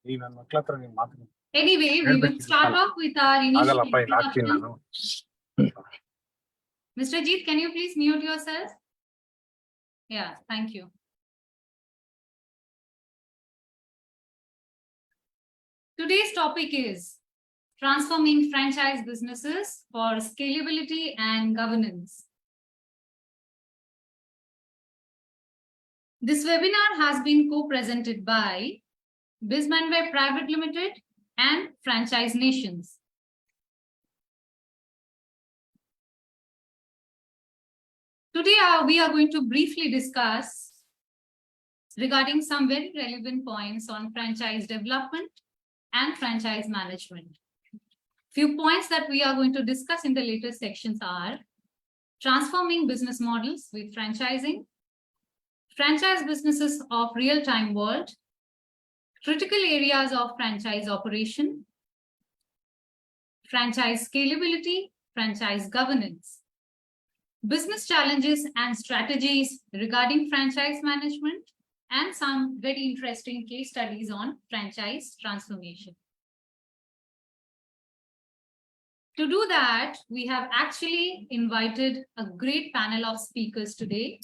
Anyway, we will start off with our initial introduction. Mr. Jeet, can you please mute yourself? Yeah, thank you. Today's topic is transforming franchise businesses for scalability and governance. This webinar has been co-presented by BizzmanWeb Private Limited and FranchiseNations. Today, we are going to briefly discuss regarding some very relevant points on franchise development and franchise management. Few points that we are going to discuss in the later sections are transforming business models with franchising, franchise businesses of real-time world, critical areas of franchise operation, franchise scalability, franchise governance, business challenges and strategies regarding franchise management, and some very interesting case studies on franchise transformation. To do that, we have actually invited a great panel of speakers today,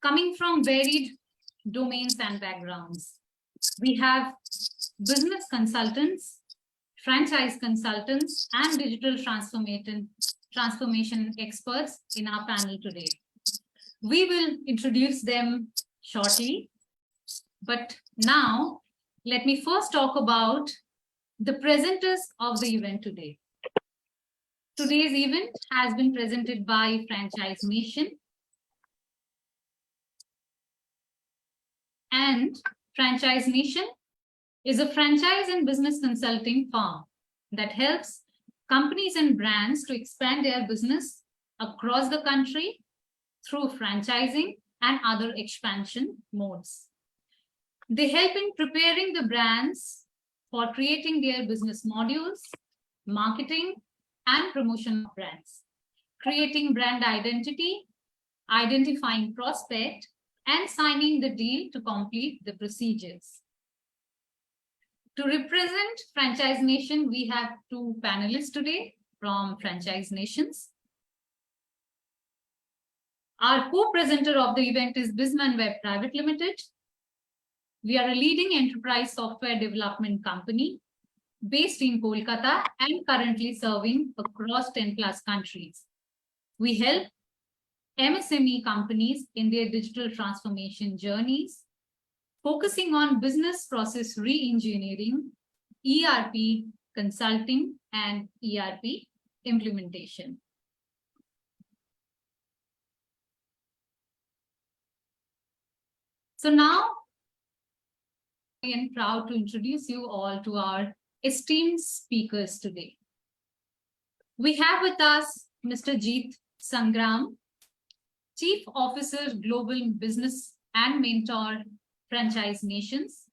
coming from varied domains and backgrounds. We have business consultants, franchise consultants, and digital transformation experts in our panel today. We will introduce them shortly, but now let me first talk about the presenters of the event today. Today's event has been presented by FranchiseNation, and FranchiseNation is a franchise and business consulting firm that helps companies and brands to expand their business across the country through franchising and other expansion modes. They help in preparing the brands for creating their business modules, marketing and promotion of brands, creating brand identity, identifying prospect, and signing the deal to complete the procedures. To represent FranchiseNation, we have two panelists today from FranchiseNations. Our co-presenter of the event is BizzmanWeb Private Limited. We are a leading enterprise software development company based in Kolkata and currently serving across 10+ countries. We help MSME companies in their digital transformation journeys, focusing on business process re-engineering, ERP consulting, and ERP implementation. So now, I am proud to introduce you all to our esteemed speakers today. We have with us Mr. Jeet Sangram, Chief Officer, Global Business and Mentor, FranchiseNations.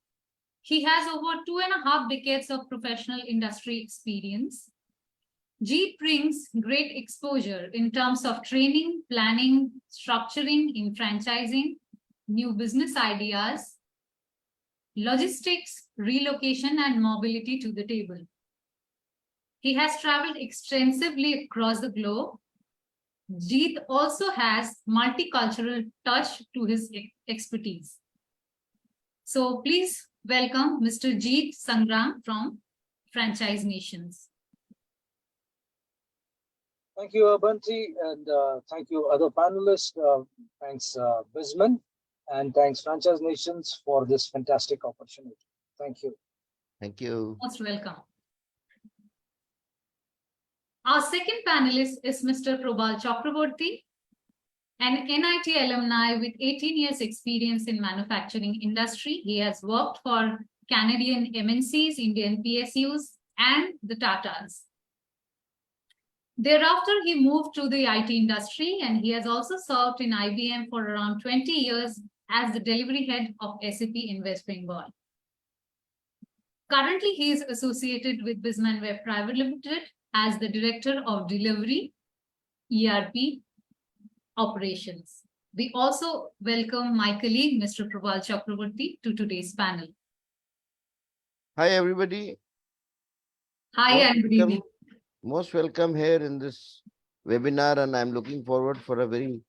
He has over 2.5 decades of professional industry experience. Jeet brings great exposure in terms of training, planning, structuring in franchising, new business ideas, logistics, relocation, and mobility to the table. He has traveled extensively across the globe. Jeet also has multicultural touch to his expertise. So please welcome Mr. Jeet Sangram from FranchiseNations. Thank you, Abanti, and thank you, other panelists. Thanks, Bizman, and thanks, FranchiseNations, for this fantastic opportunity. Thank you. Thank you. Most welcome. Our second panelist is Mr. Prabal Chakraborty, an NIT alumni with 18 years experience in manufacturing industry. He has worked for Canadian MNCs, Indian PSUs, and the Tatas. Thereafter, he moved to the IT industry, and he has also served in IBM for around 20 years as the delivery head of SAP in West Bengal. Currently, he is associated with BizzmanWeb Private Limited as the Director of Delivery, ERP Operations. We also welcome my colleague, Mr. Prabal Chakraborty, to today's panel. Hi, everybody. Hi, and good evening. Most welcome here in this webinar, and I'm looking forward for a very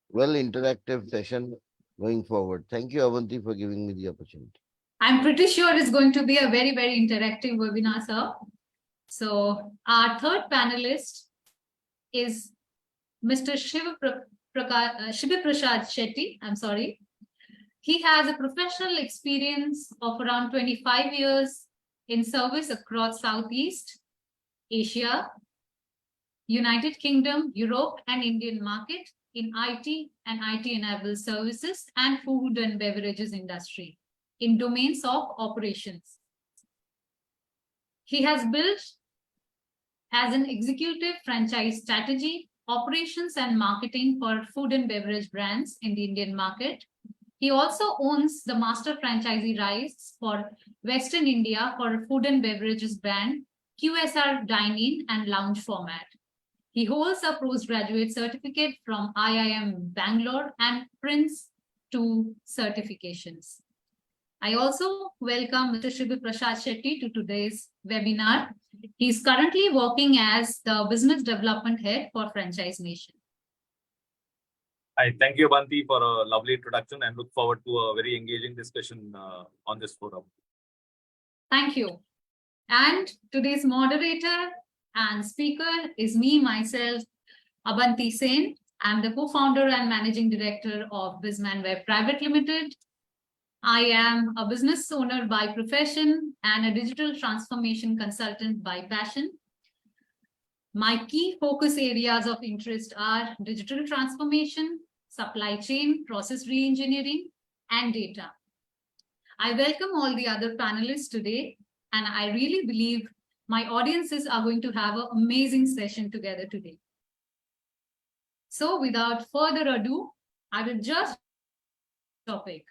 well interactive session going forward. Thank you, Avanti, for giving me the opportunity. I'm pretty sure it's going to be a very, very interactive webinar, sir. So our third panelist is Mr. Shiva Prasad Shetty. I'm sorry. He has a professional experience of around 25 years in service across Southeast Asia, United Kingdom, Europe, and Indian market in IT and IT-enabled services and food and beverages industry in domains of operations. He has built as an executive franchise strategy, operations and marketing for food and beverage brands in the Indian market. He also owns the master franchisee rights for Western India for food and beverages brand, QSR dine-in and lounge format. He holds a postgraduate certificate from IIM Bangalore and Prince 2 certifications. I also welcome Mr. Shiva Prasad Shetty to today's webinar. He's currently working as the Business Development Head for FranchiseNation. Hi, thank you, Avanti, for a lovely introduction and look forward to a very engaging discussion on this forum. Thank you. And today's moderator and speaker is me, myself, Abanti Sen. I'm the co-founder and managing director of BizzmanWeb Private Limited. I am a business owner by profession and a digital transformation consultant by passion. My key focus areas of interest are digital transformation, supply chain, process reengineering, and data. I welcome all the other panelists today, and I really believe my audiences are going to have an amazing session together today. So without further ado, I will just topic.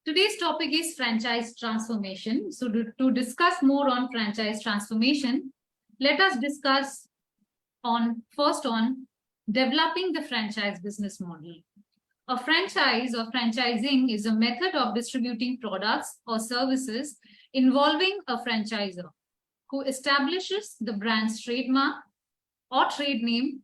Today's topic is franchise transformation. So to discuss more on franchise transformation, let us discuss first on developing the franchise business model. A franchise or franchising is a method of distributing products or services involving a franchisor who establishes the brand's trademark or trade name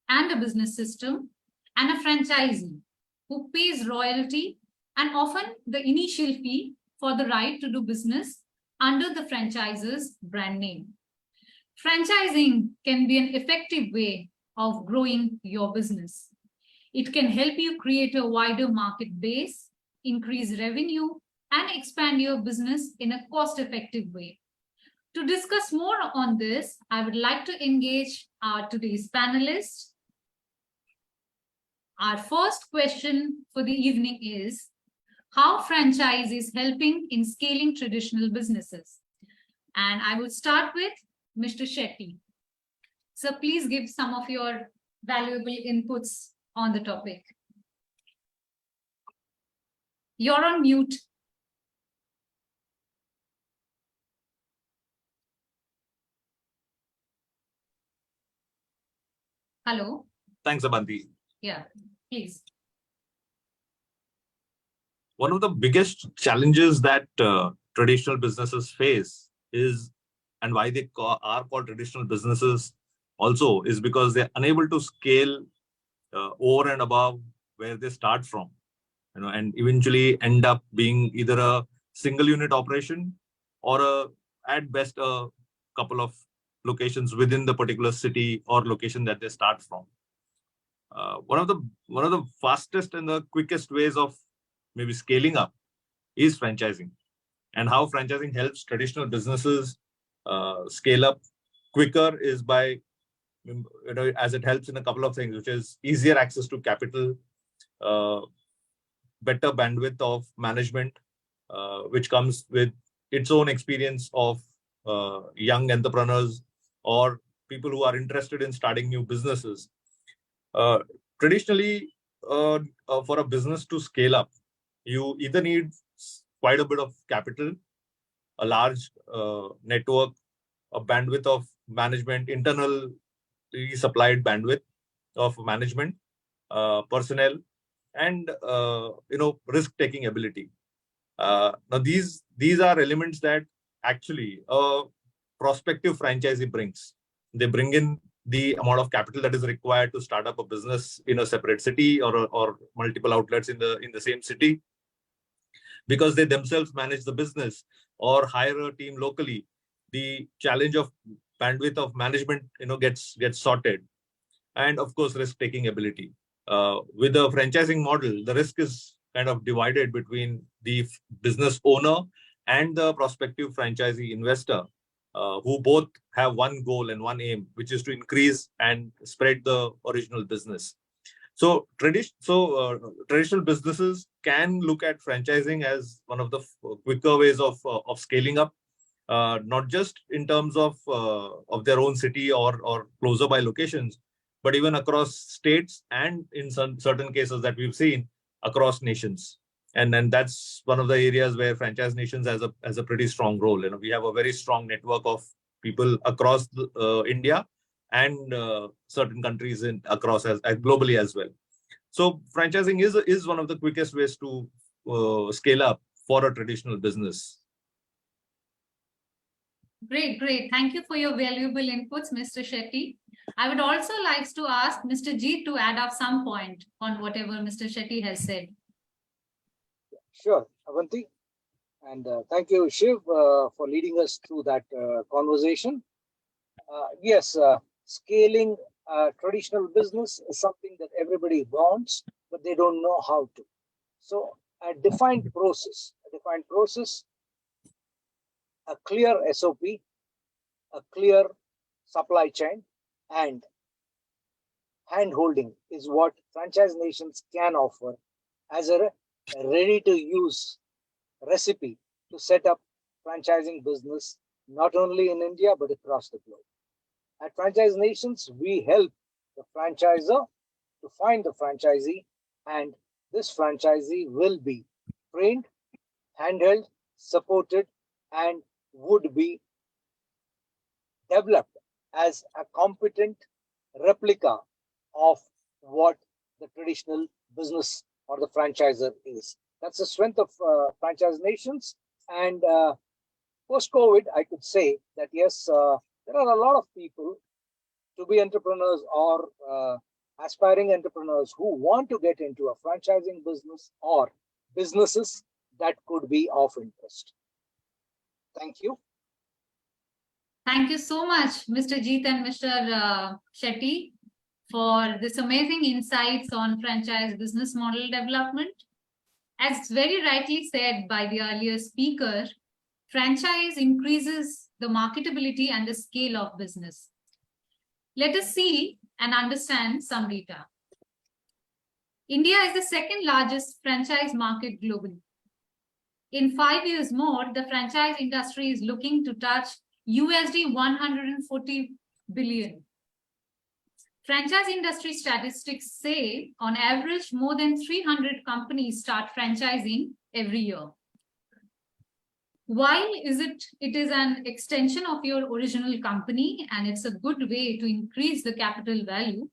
and a business system, and a franchisee who pays royalty and often the initial fee for the right to do business under the franchisor's brand name. Franchising can be an effective way of growing your business. It can help you create a wider market base, increase revenue, and expand your business in a cost-effective way. To discuss more on this, I would like to engage our today's panelists. Our first question for the evening is, how franchise is helping in scaling traditional businesses? And I will start with Mr. Shetty. So please give some of your valuable inputs on the topic. You're on mute. Hello. Thanks, Avanti. Yeah, please. One of the biggest challenges that traditional businesses face is, and why they are called traditional businesses also, is because they're unable to scale over and above where they start from, and eventually end up being either a single unit operation or at best a couple of locations within the particular city or location that they start from. One of the fastest and the quickest ways of maybe scaling up is franchising, and how franchising helps traditional businesses scale up quicker is by, as it helps in a couple of things, which is easier access to capital, better bandwidth of management, which comes with its own experience of young entrepreneurs or people who are interested in starting new businesses. Traditionally, for a business to scale up, you either need quite a bit of capital, a large network, a bandwidth of management, internal supplied bandwidth of management, personnel, and risk-taking ability. Now these are elements that actually a prospective franchisee brings. They bring in the amount of capital that is required to start up a business in a separate city or multiple outlets in the same city, because they themselves manage the business or hire a team locally. The challenge of bandwidth of management gets sorted, and of course risk-taking ability. With the franchising model, the risk is kind of divided between the business owner and the prospective franchisee investor, who both have one goal and one aim, which is to increase and spread the original business. So traditional businesses can look at franchising as one of the quicker ways of scaling up, not just in terms of their own city or closer by locations, but even across states, and in some certain cases that we've seen, across nations. And then that's one of the areas where FranchiseNations has a pretty strong role. We have a very strong network of people across India and certain countries across globally as well. So franchising is one of the quickest ways to scale up for a traditional business. Great. Thank you for your valuable inputs, Mr. Shetty. I would also like to ask Mr. Jeet to add up some point on whatever Mr. Shetty has said. Sure, Avanti. And thank you, Shiv, for leading us through that conversation. Yes, scaling traditional business is something that everybody wants, but they don't know how to. So a defined process, a clear SOP, a clear supply chain, and hand-holding is what FranchiseNations can offer as a ready-to-use recipe to set up franchising business, not only in India, but across the globe. At FranchiseNations, we help the franchisor to find the franchisee, and this franchisee will be trained, handheld, supported, and would be developed as a competent replica of what the traditional business or the franchisor is. That's the strength of FranchiseNations. And post-COVID, I could say that yes, there are a lot of people to be entrepreneurs or aspiring entrepreneurs who want to get into a franchising business or businesses that could be of interest. Thank you. Thank you so much, Mr. Jeet and Mr. Shetty, for this amazing insights on franchise business model development. As very rightly said by the earlier speaker, franchise increases the marketability and the scale of business. Let us see and understand some data. India is the second largest franchise market globally. In 5 years more, the franchise industry is looking to touch USD 140 billion. Franchise industry statistics say, on average, more than 300 companies start franchising every year. While it is an extension of your original company and it's a good way to increase the capital value,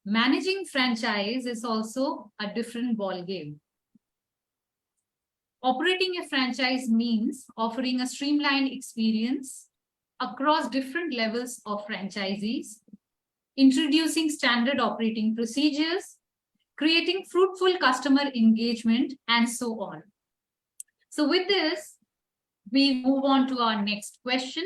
managing franchise is also a different ballgame. Operating a franchise means offering a streamlined experience across different levels of franchisees, introducing standard operating procedures, creating fruitful customer engagement, and so on. So with this, we move on to our next question.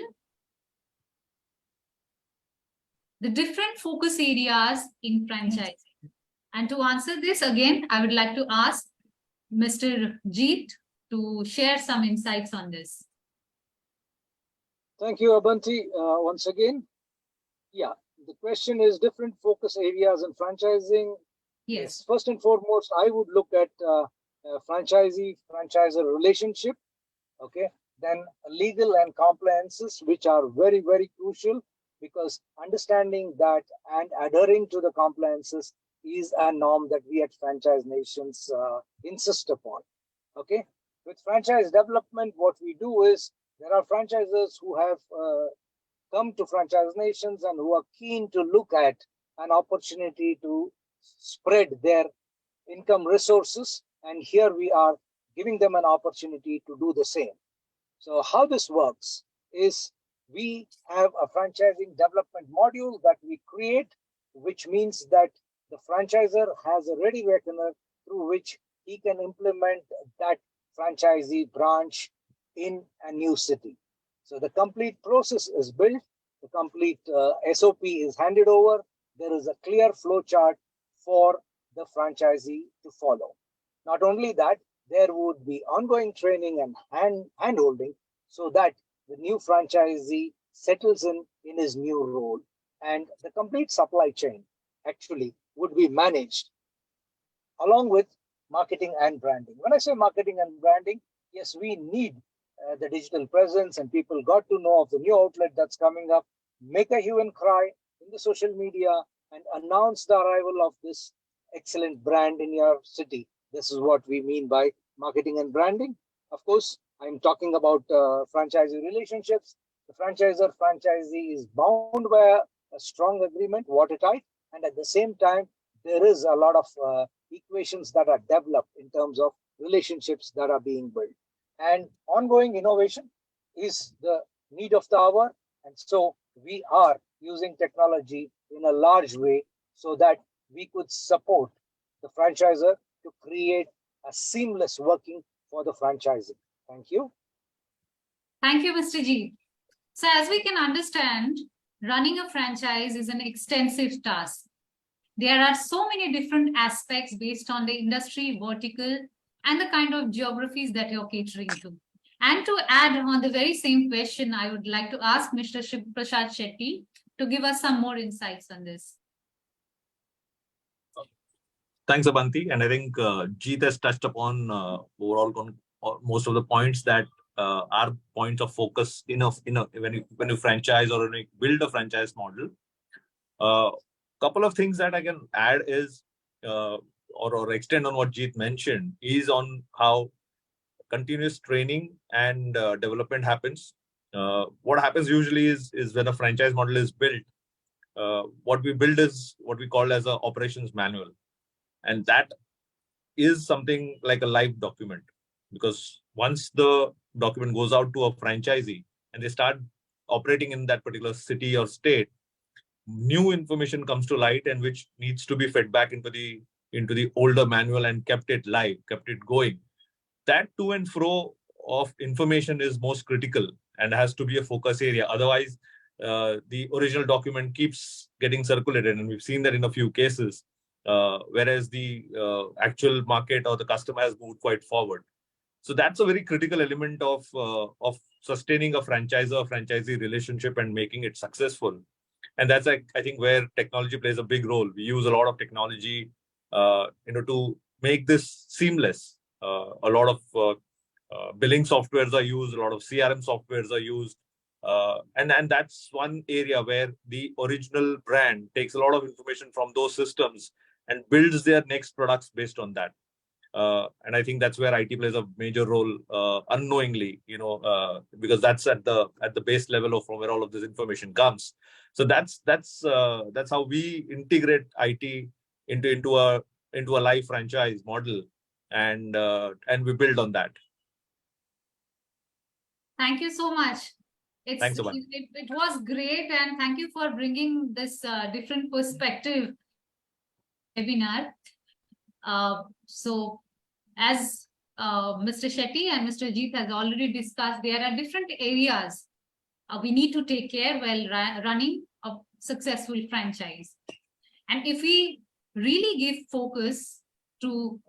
The different focus areas in franchising. And to answer this again, I would like to ask Mr. Jeet to share some insights on this. Thank you, Abanti, once again. Yeah, the question is different focus areas in franchising. Yes. First and foremost, I would look at franchisee-franchisor relationship. Okay. Then legal and compliances, which are very, very crucial, because understanding that and adhering to the compliances is a norm that we at FranchiseNations insist upon. Okay. With franchise development, what we do is there are franchisors who have come to Franchise Nations and who are keen to look at an opportunity to spread their income resources. And here we are giving them an opportunity to do the same. So how this works is we have a franchising development module that we create, which means that the franchisor has a ready reckoner through which he can implement that franchisee branch in a new city. So the complete process is built, the complete SOP is handed over. There is a clear flow chart for the franchisee to follow. Not only that, there would be ongoing training and hand-holding so that the new franchisee settles in his new role, and the complete supply chain actually would be managed along with marketing and branding. When I say marketing and branding, yes, we need the digital presence, and people got to know of the new outlet that's coming up, make a hue and cry in the social media and announce the arrival of this excellent brand in your city. This is what we mean by marketing and branding. Of course, I'm talking about franchisee relationships. The franchisor-franchisee is bound by a strong agreement, watertight, and at the same time, there is a lot of equations that are developed in terms of relationships that are being built. And ongoing innovation is the need of the hour. And so we are using technology in a large way so that we could support the franchisor to create a seamless working for the franchisee. Thank you. Thank you, Mr. G. So as we can understand, running a franchise is an extensive task. There are so many different aspects based on the industry, vertical, and the kind of geographies that you're catering to. And to add on the very same question, I would like to ask Mr. Prasad Shetty to give us some more insights on this. Thanks, Abanti. And I think Jeet has touched upon overall most of the points that are points of focus when you franchise or when you build a franchise model. Couple of things that I can add is or extend on what Jeet mentioned is on how continuous training and development happens. What happens usually is when a franchise model is built, what we build is what we call as an operations manual. And that is something like a live document, because once the document goes out to a franchisee and they start operating in that particular city or state, new information comes to light and which needs to be fed back into the older manual and kept it live, kept it going. That to and fro of information is most critical and has to be a focus area. Otherwise, the original document keeps getting circulated, and we've seen that in a few cases, whereas the actual market or the customer has moved quite forward. So that's a very critical element of sustaining a franchisor-franchisee relationship and making it successful. And that's, I think, where technology plays a big role. We use a lot of technology, to make this seamless. A lot of billing softwares are used, a lot of CRM softwares are used. And that's one area where the original brand takes a lot of information from those systems and builds their next products based on that. And I think that's where IT plays a major role unknowingly, because that's at the base level of from where all of this information comes. So that's how we integrate IT into a live franchise model, and we build on that. Thank you so much. Thanks, Aman. It was great, and thank you for bringing this different perspective webinar. So as Mr. Shetty and Mr. Jeet has already discussed, there are different areas we need to take care while running a successful franchise. And if we really give focus to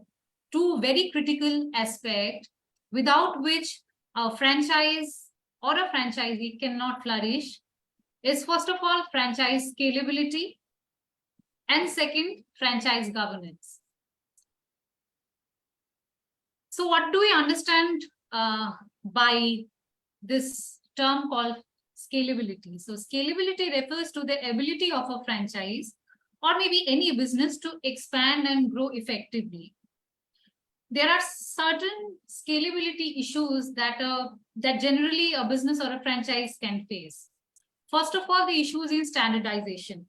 two very critical aspects, without which a franchise or a franchisee cannot flourish, is first of all, franchise scalability, and second, franchise governance. So what do we understand by this term called scalability? So scalability refers to the ability of a franchise or maybe any business to expand and grow effectively. There are certain scalability issues that generally a business or a franchise can face. First of all, the issues in standardization.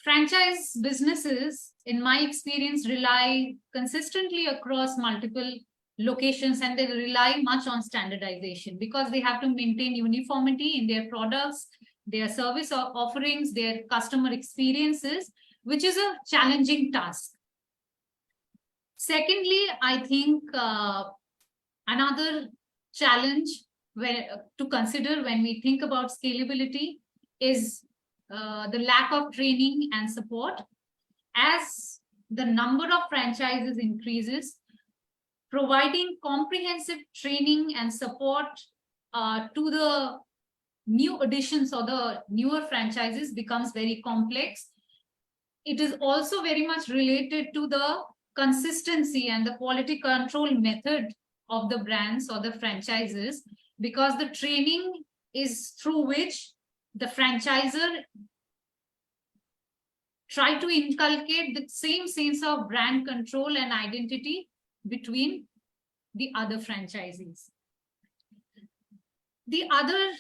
Franchise businesses, in my experience, rely consistently across multiple locations, and they rely much on standardization because they have to maintain uniformity in their products, their service offerings, their customer experiences, which is a challenging task. Secondly, I think another challenge to consider when we think about scalability is the lack of training and support. As the number of franchises increases, providing comprehensive training and support to the new additions or the newer franchises becomes very complex. It is also very much related to the consistency and the quality control method of the brands or the franchises, because the training is through which the franchisor try to inculcate the same sense of brand control and identity between the other franchisees. The other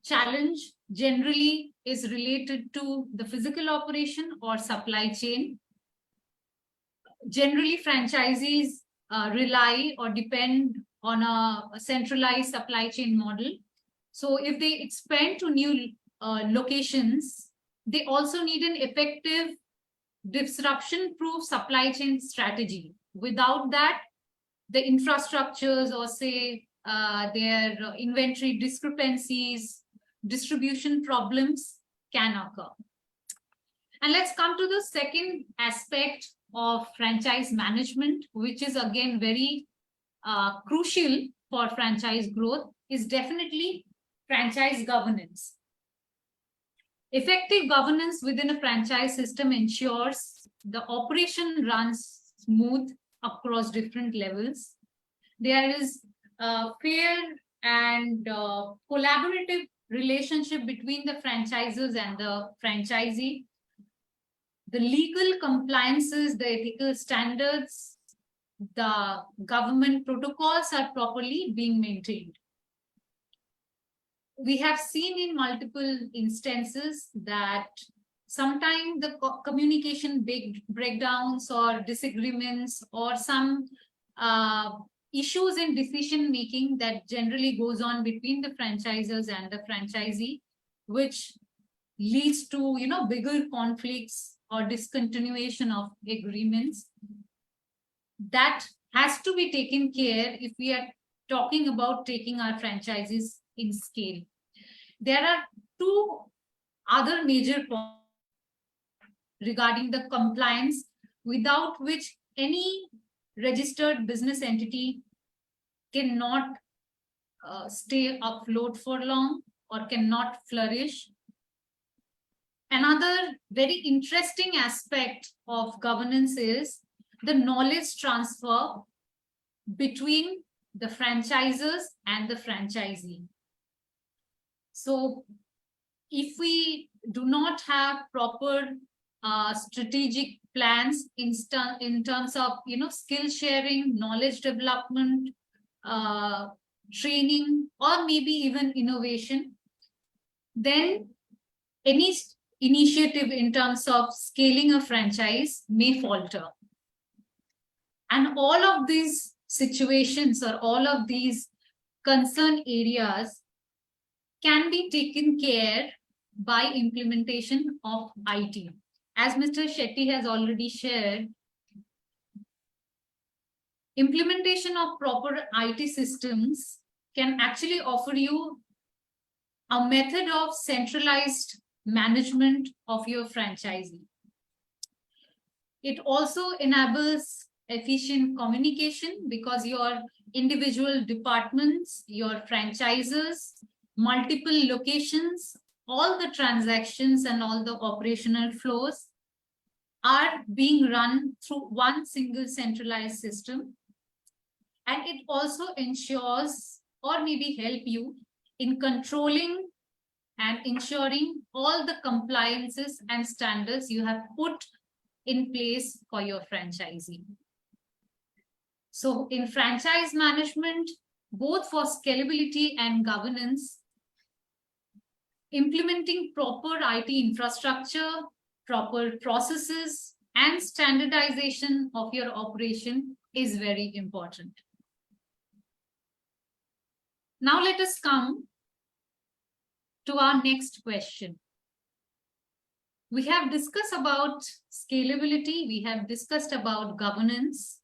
challenge generally is related to the physical operation or supply chain. Generally, franchisees rely or depend on a centralized supply chain model. So if they expand to new locations, they also need an effective disruption-proof supply chain strategy. Without that, the infrastructures or say their inventory discrepancies, distribution problems can occur. And let's come to the second aspect of franchise management, which is again very crucial for franchise growth, is definitely franchise governance. Effective governance within a franchise system ensures the operation runs smooth across different levels. There is a fair and collaborative relationship between the franchisors and the franchisee. The legal compliances, the ethical standards, the government protocols are properly being maintained. We have seen in multiple instances that sometimes the communication breakdowns or disagreements or some issues in decision making that generally goes on between the franchisors and the franchisee, which leads to bigger conflicts or discontinuation of agreements. That has to be taken care if we are talking about taking our franchises in scale. There are two other major points regarding the compliance, without which any registered business entity cannot stay afloat for long or cannot flourish. Another very interesting aspect of governance is the knowledge transfer between the franchisors and the franchisee. So if we do not have proper strategic plans in terms of skill sharing, knowledge development, training, or maybe even innovation, then any initiative in terms of scaling a franchise may falter. And all of these situations or all of these concern areas can be taken care by implementation of IT. As Mr. Shetty has already shared, implementation of proper IT systems can actually offer you a method of centralized management of your franchisee. It also enables efficient communication because your individual departments, your franchisors, multiple locations, all the transactions and all the operational flows are being run through one single centralized system. And it also ensures or maybe help you in controlling and ensuring all the compliances and standards you have put in place for your franchisee. So in franchise management, both for scalability and governance, implementing proper IT infrastructure, proper processes, and standardization of your operation is very important. Now let us come to our next question. We have discussed about scalability, we have discussed about governance,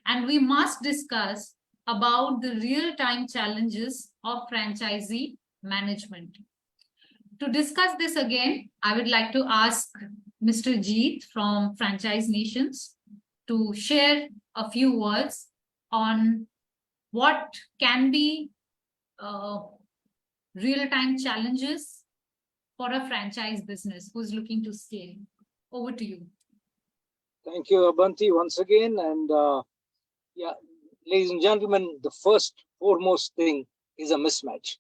and we must discuss about the real-time challenges of franchisee management. To discuss this again, I would like to ask Mr. Jeet from FranchiseNations to share a few words on what can be real-time challenges for a franchise business who's looking to scale. Over to you. Thank you, Abanti, once again. And yeah, ladies and gentlemen, the foremost thing is a mismatch.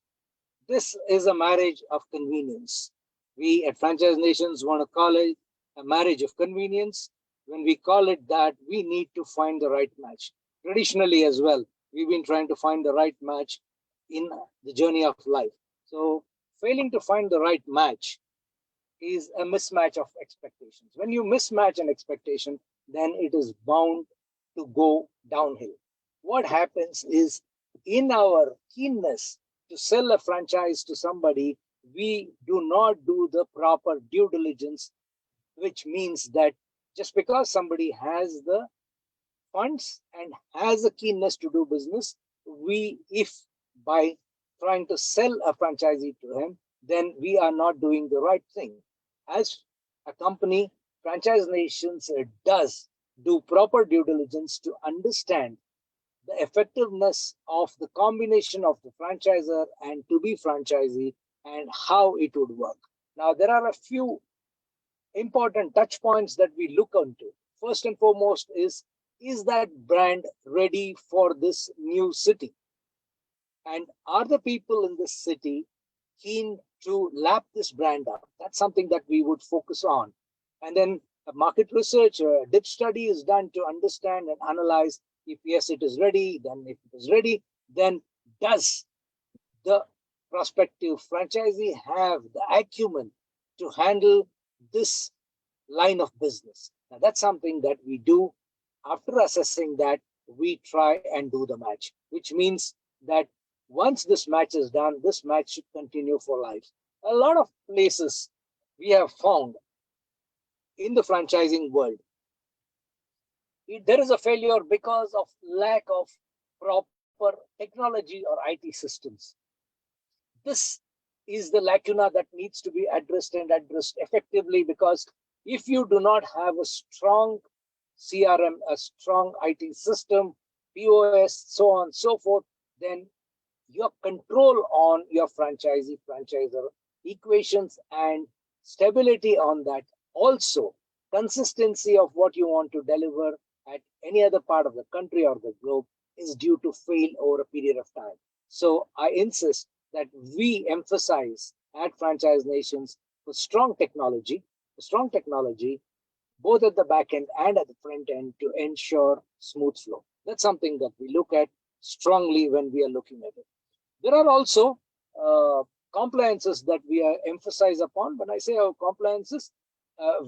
This is a marriage of convenience. We at FranchiseNations want to call it a marriage of convenience. When we call it that, we need to find the right match. Traditionally as well, we've been trying to find the right match in the journey of life. So failing to find the right match is a mismatch of expectations. When you mismatch an expectation, then it is bound to go downhill. What happens is, in our keenness to sell a franchise to somebody, we do not do the proper due diligence, which means that just because somebody has the funds and has a keenness to do business, if by trying to sell a franchisee to him, then we are not doing the right thing. As a company, FranchiseNations does do proper due diligence to understand the effectiveness of the combination of the franchisor and to-be franchisee and how it would work. Now, there are a few important touch points that we look into. First and foremost is that brand ready for this new city? And are the people in this city keen to lap this brand up? That's something that we would focus on. And then a market research, a dip study is done to understand and analyze. If yes, it is ready, then if it is ready, then does the prospective franchisee have the acumen to handle this line of business? Now, that's something that we do. After assessing that, we try and do the match, which means that once this match is done, this match should continue for life. A lot of places we have found in the franchising world, there is a failure because of lack of proper technology or IT systems. This is the lacuna that needs to be addressed and addressed effectively, because if you do not have a strong CRM, a strong IT system, POS, so on and so forth, then your control on your franchisor equations and stability on that, also consistency of what you want to deliver at any other part of the country or the globe, is due to fail over a period of time. So I insist that we emphasize at FranchiseNations for strong technology, both at the back end and at the front end, to ensure smooth flow. That's something that we look at strongly when we are looking at it. There are also compliances that we emphasize upon. When I say our compliances,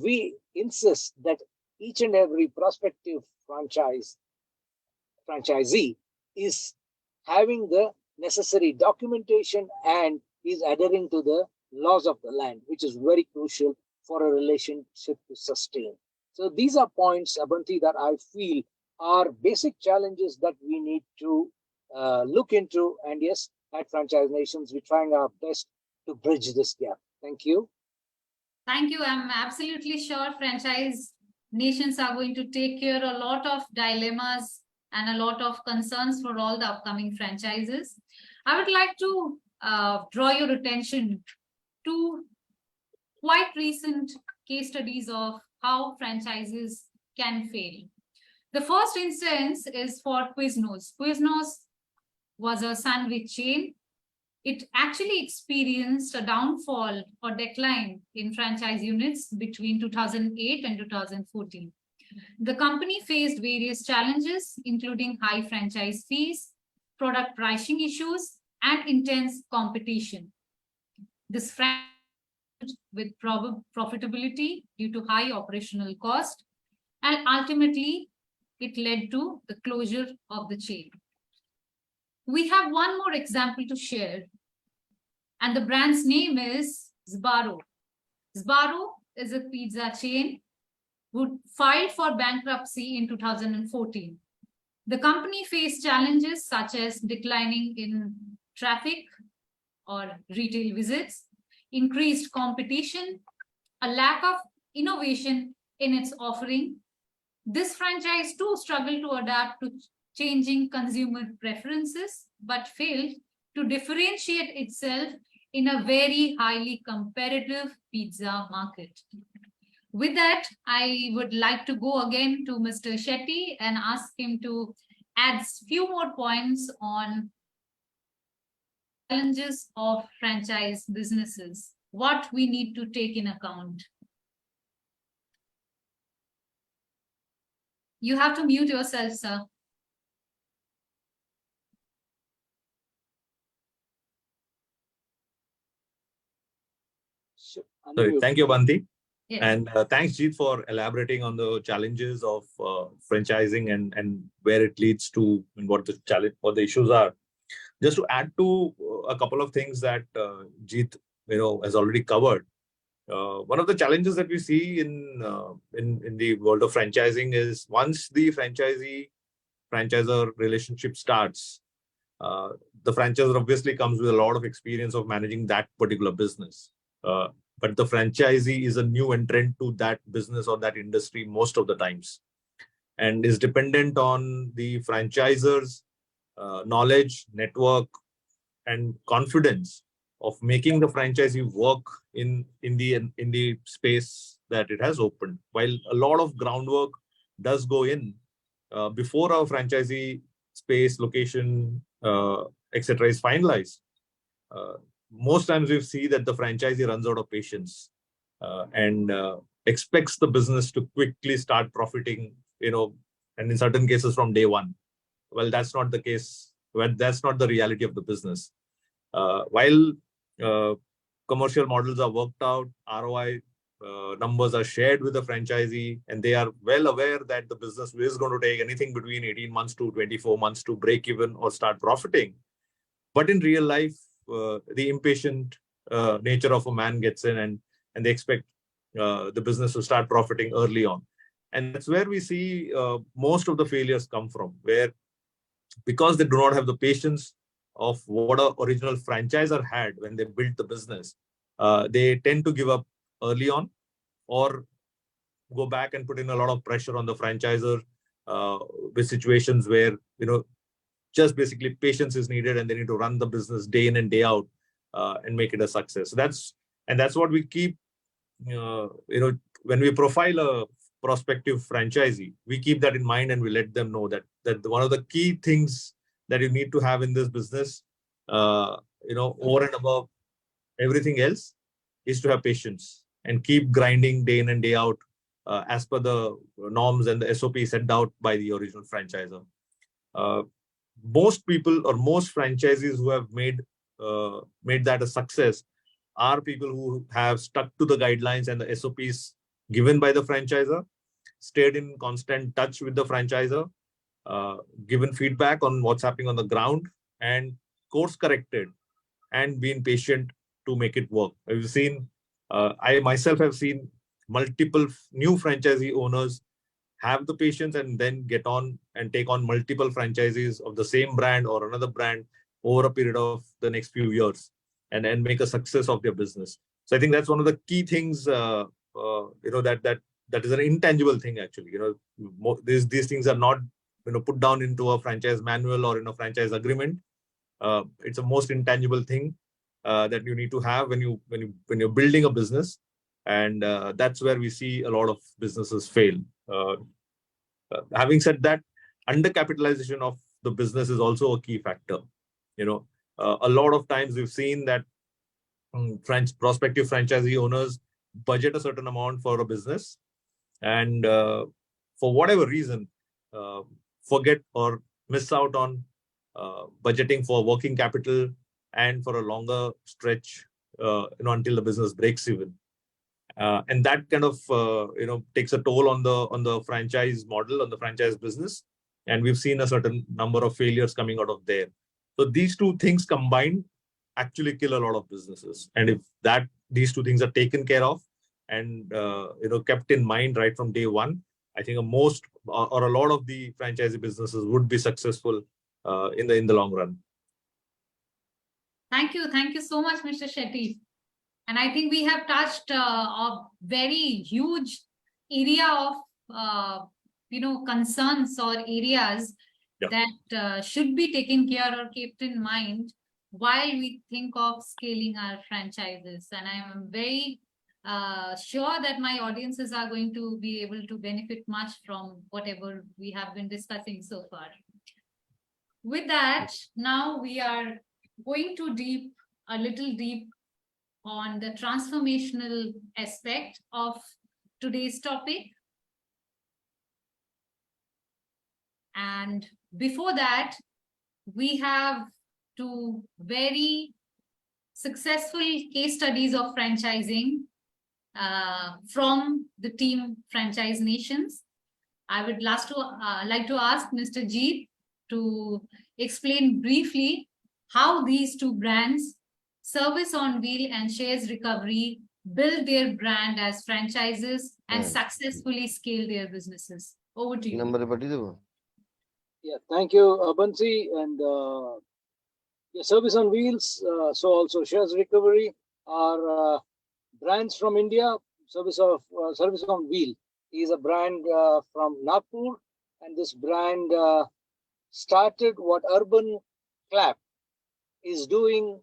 we insist that each and every prospective franchisee is having the necessary documentation and is adhering to the laws of the land, which is very crucial for a relationship to sustain. So these are points, Abanti, that I feel are basic challenges that we need to look into. And yes, at FranchiseNations, we're trying our best to bridge this gap. Thank you. Thank you. I'm absolutely sure FranchiseNations are going to take care of a lot of dilemmas and a lot of concerns for all the upcoming franchises. I would like to draw your attention to quite recent case studies of how franchises can fail. The first instance is for Quiznos. Quiznos was a sandwich chain. It actually experienced a downfall or decline in franchise units between 2008 and 2014. The company faced various challenges, including high franchise fees, product pricing issues, and intense competition. This with profitability due to high operational cost, and ultimately it led to the closure of the chain. We have one more example to share, and the brand's name is Sbarro. Sbarro is a pizza chain who filed for bankruptcy in 2014. The company faced challenges such as declining in traffic or retail visits, increased competition, a lack of innovation in its offering. This franchise too struggled to adapt to changing consumer preferences, but failed to differentiate itself in a very highly competitive pizza market. With that, I would like to go again to Mr. Shetty and ask him to add few more points on challenges of franchise businesses, what we need to take in account. You have to mute yourself, sir. So thank you, Banti. Yes. And thanks, Jeet, for elaborating on the challenges of franchising and where it leads to and what the challenge, what the issues are. Just to add to a couple of things that Jeet, has already covered. One of the challenges that we see in the world of franchising is once the franchisor relationship starts, the franchisor obviously comes with a lot of experience of managing that particular business. But the franchisee is a new entrant to that business or that industry most of the times, and is dependent on the franchisor's knowledge, network, and confidence of making the franchisee work in the space that it has opened. While a lot of groundwork does go in before our franchisee space, location, etc. is finalized, most times we see that the franchisee runs out of patience and expects the business to quickly start profiting, and in certain cases from day one. Well, that's not the case. Well, that's not the reality of the business. While commercial models are worked out, ROI numbers are shared with the franchisee, and they are well aware that the business is going to take anything between 18 months to 24 months to break even or start profiting. But in real life, the impatient nature of a man gets in, and they expect the business to start profiting early on. And that's where we see most of the failures come from, where because they do not have the patience of what an original franchisor had when they built the business, they tend to give up early on or go back and put in a lot of pressure on the franchisor with situations where, just basically patience is needed and they need to run the business day in and day out and make it a success. So that's what we keep, when we profile a prospective franchisee, we keep that in mind and we let them know that one of the key things that you need to have in this business, over and above everything else, is to have patience and keep grinding day in and day out as per the norms and the SOP set out by the original franchisor. Most people or most franchisees who have made that a success are people who have stuck to the guidelines and the SOPs given by the franchisor, stayed in constant touch with the franchisor, given feedback on what's happening on the ground, and course corrected and been patient to make it work. I've seen, I myself have seen multiple new franchisee owners have the patience and then get on and take on multiple franchisees of the same brand or another brand over a period of the next few years and make a success of their business. So I think that's one of the key things, that is an intangible thing actually. These things are not, put down into a franchise manual or in a franchise agreement. It's a most intangible thing that you need to have when you're building a business, and that's where we see a lot of businesses fail. Having said that, undercapitalization of the business is also a key factor. A lot of times we've seen that prospective franchisee owners budget a certain amount for a business, and for whatever reason, forget or miss out on budgeting for working capital and for a longer stretch until the business breaks even. And that kind of takes a toll on the franchise model, on the franchise business, and we've seen a certain number of failures coming out of there. So these two things combined actually kill a lot of businesses. And if these two things are taken care of and kept in mind right from day one, I think most or a lot of the franchisee businesses would be successful in the long run. Thank you so much, Mr. Shetty. And I think we have touched a very huge area of concerns or areas that should be taken care or kept in mind while we think of scaling our franchises. And I am very sure that my audiences are going to be able to benefit much from whatever we have been discussing so far. With that, now we are going to a little deep on the transformational aspect of today's topic. And before that, we have two very successful case studies of franchising from the team FranchiseNations. I would like to ask Mr. Jeet to explain briefly how these two brands, Service on Wheel and Shares Recovery, build their brand as franchises and successfully scale their businesses. Over to you. Yeah, thank you, Bansi. And Service on Wheels, so also Shares Recovery are brands from India. Service on Wheel is a brand from Nagpur, and this brand started what Urban Clap is doing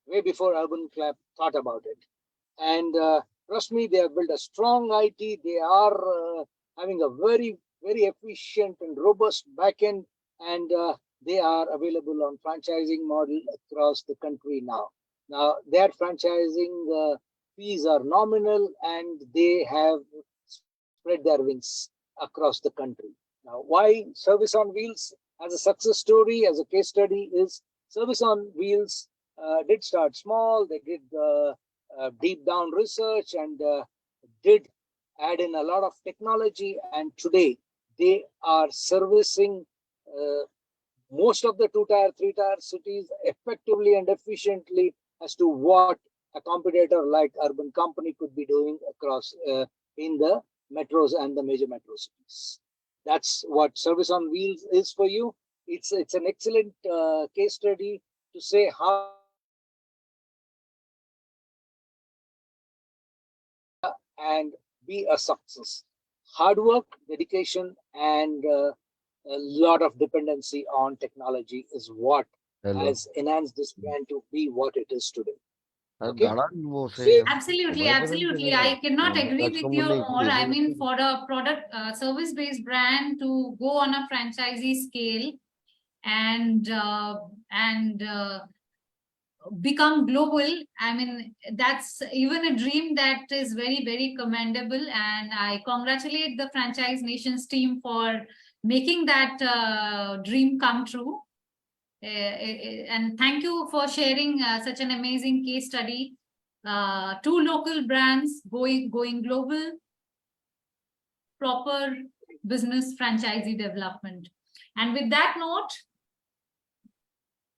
way before Urban Clap thought about it. And trust me, they have built a strong IT. They are having a very, very efficient and robust backend, and they are available on franchising model across the country now. Now, their franchising fees are nominal, and they have spread their wings across the country. Now, why Service on Wheels as a success story, as a case study, is Service on Wheels did start small. They did deep down research and did add in a lot of technology. And today they are servicing most of the 2-tier, 3-tier cities effectively and efficiently as to what a competitor like Urban Company could be doing across in the metros and the major metro cities. That's what Service on Wheels is for you. It's an excellent case study to say how and be a success. Hard work, dedication, and a lot of dependency on technology is what has enhanced this brand to be what it is today. Okay. Absolutely. I cannot agree with you more. I mean, for a product service-based brand to go on a franchisee scale and become global, I mean, that's even a dream that is very, very commendable. And I congratulate the FranchiseNations team for making that dream come true. And thank you for sharing such an amazing case study. Two local brands going global, proper business franchisee development. And with that note,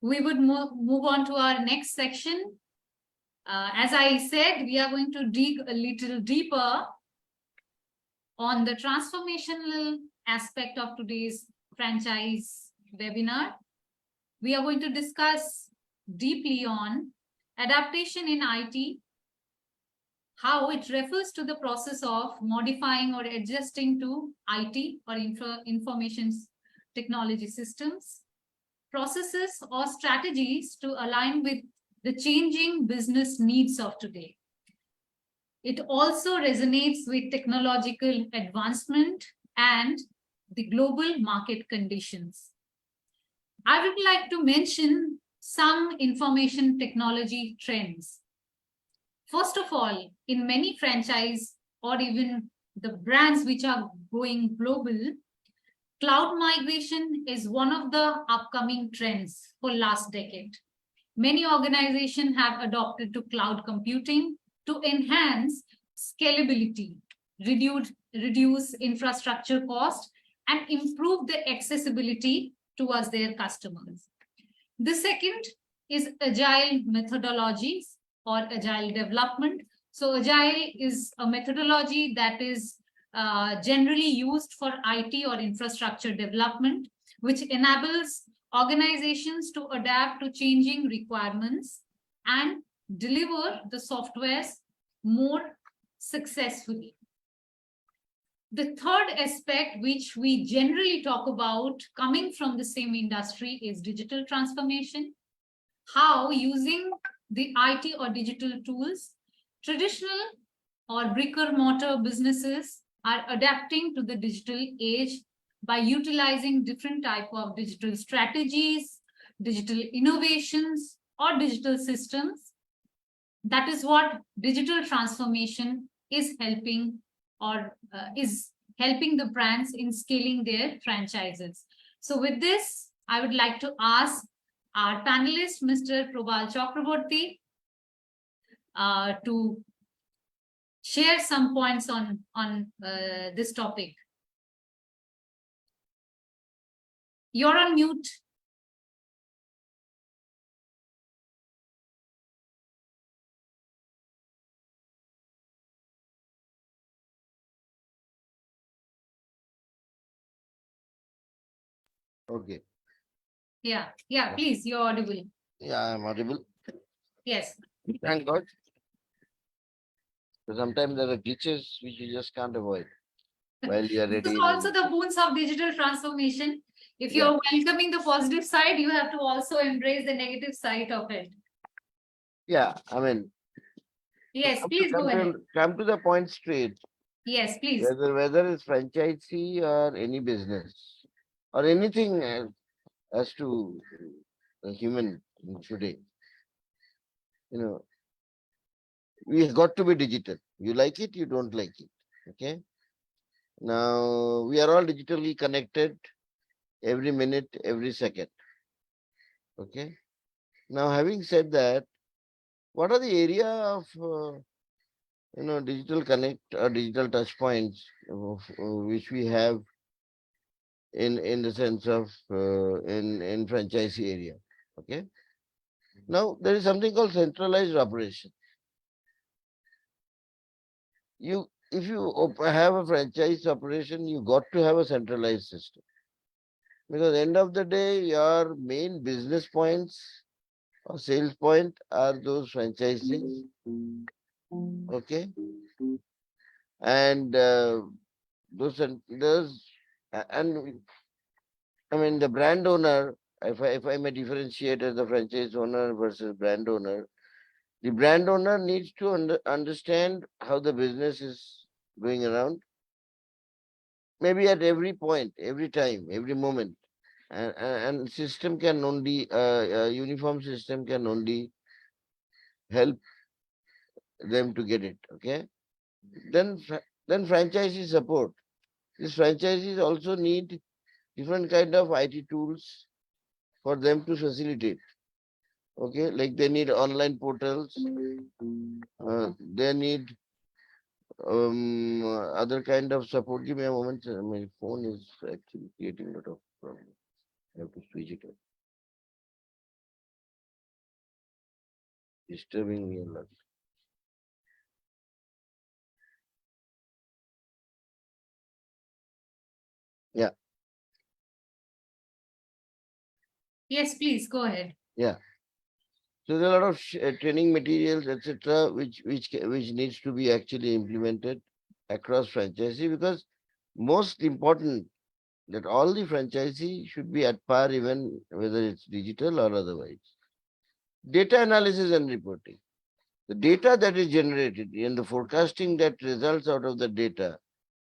we would move on to our next section. As I said, we are going to dig a little deeper on the transformational aspect of today's franchise webinar. We are going to discuss deeply on adaptation in IT, how it refers to the process of modifying or adjusting to IT or information technology systems, processes or strategies to align with the changing business needs of today. It also resonates with technological advancement and the global market conditions. I would like to mention some information technology trends. First of all, in many franchise or even the brands which are going global, cloud migration is one of the upcoming trends for last decade. Many organizations have adopted to cloud computing to enhance scalability, reduce infrastructure cost, and improve the accessibility towards their customers. The second is agile methodologies or agile development. So agile is a methodology that is generally used for IT or infrastructure development, which enables organizations to adapt to changing requirements and deliver the softwares more successfully. The third aspect, which we generally talk about coming from the same industry, is digital transformation. How using the IT or digital tools, traditional or brick or mortar businesses are adapting to the digital age by utilizing different type of digital strategies, digital innovations, or digital systems. That is what digital transformation is helping or is helping the brands in scaling their franchises. So with this, I would like to ask our panelist, Mr. Probal Chakraborty, to share some points on this topic. You're on mute. Okay. Yeah, please, you're audible. Yeah, I'm audible. Yes. Thank God. So sometimes there are glitches which you just can't avoid while you are This is ready. also the boons of digital transformation. If you're welcoming the positive side, you have to also embrace the negative side of it. Yeah, I mean, Yes, please go ahead. Come to the point straight. Yes, please. Whether it's franchisee or any business or anything as to a human today, we got to be digital. You like it, you don't like it. Okay. Now we are all digitally connected every minute, every second. Okay. Now, having said that, what are the area of digital connect or digital touch points which we have in the sense of in franchisee area? Okay. Now there is something called centralized operation. If you have a franchise operation, you got to have a centralized system, because end of the day, your main business points or sales point are those franchisees. Okay, and those and I mean the brand owner. If I may differentiate as the franchise owner versus brand owner, the brand owner needs to understand how the business is going around, maybe at every point, every time, every moment. And system can only, uniform system can only help them to get it. Okay. Then, then franchisee support. These franchisees also need different kind of IT tools for them to facilitate. Okay, like they need online portals, they need other kind of support. Give me a moment. My phone is actually creating a lot of problems. I have to switch it off. Disturbing me a lot. Yeah. Yes, please go ahead. Yeah. So there are a lot of training materials, etc., which needs to be actually implemented across franchisee, because most important that all the franchisee should be at par, even whether it's digital or otherwise. Data analysis and reporting. The data that is generated and the forecasting that results out of the data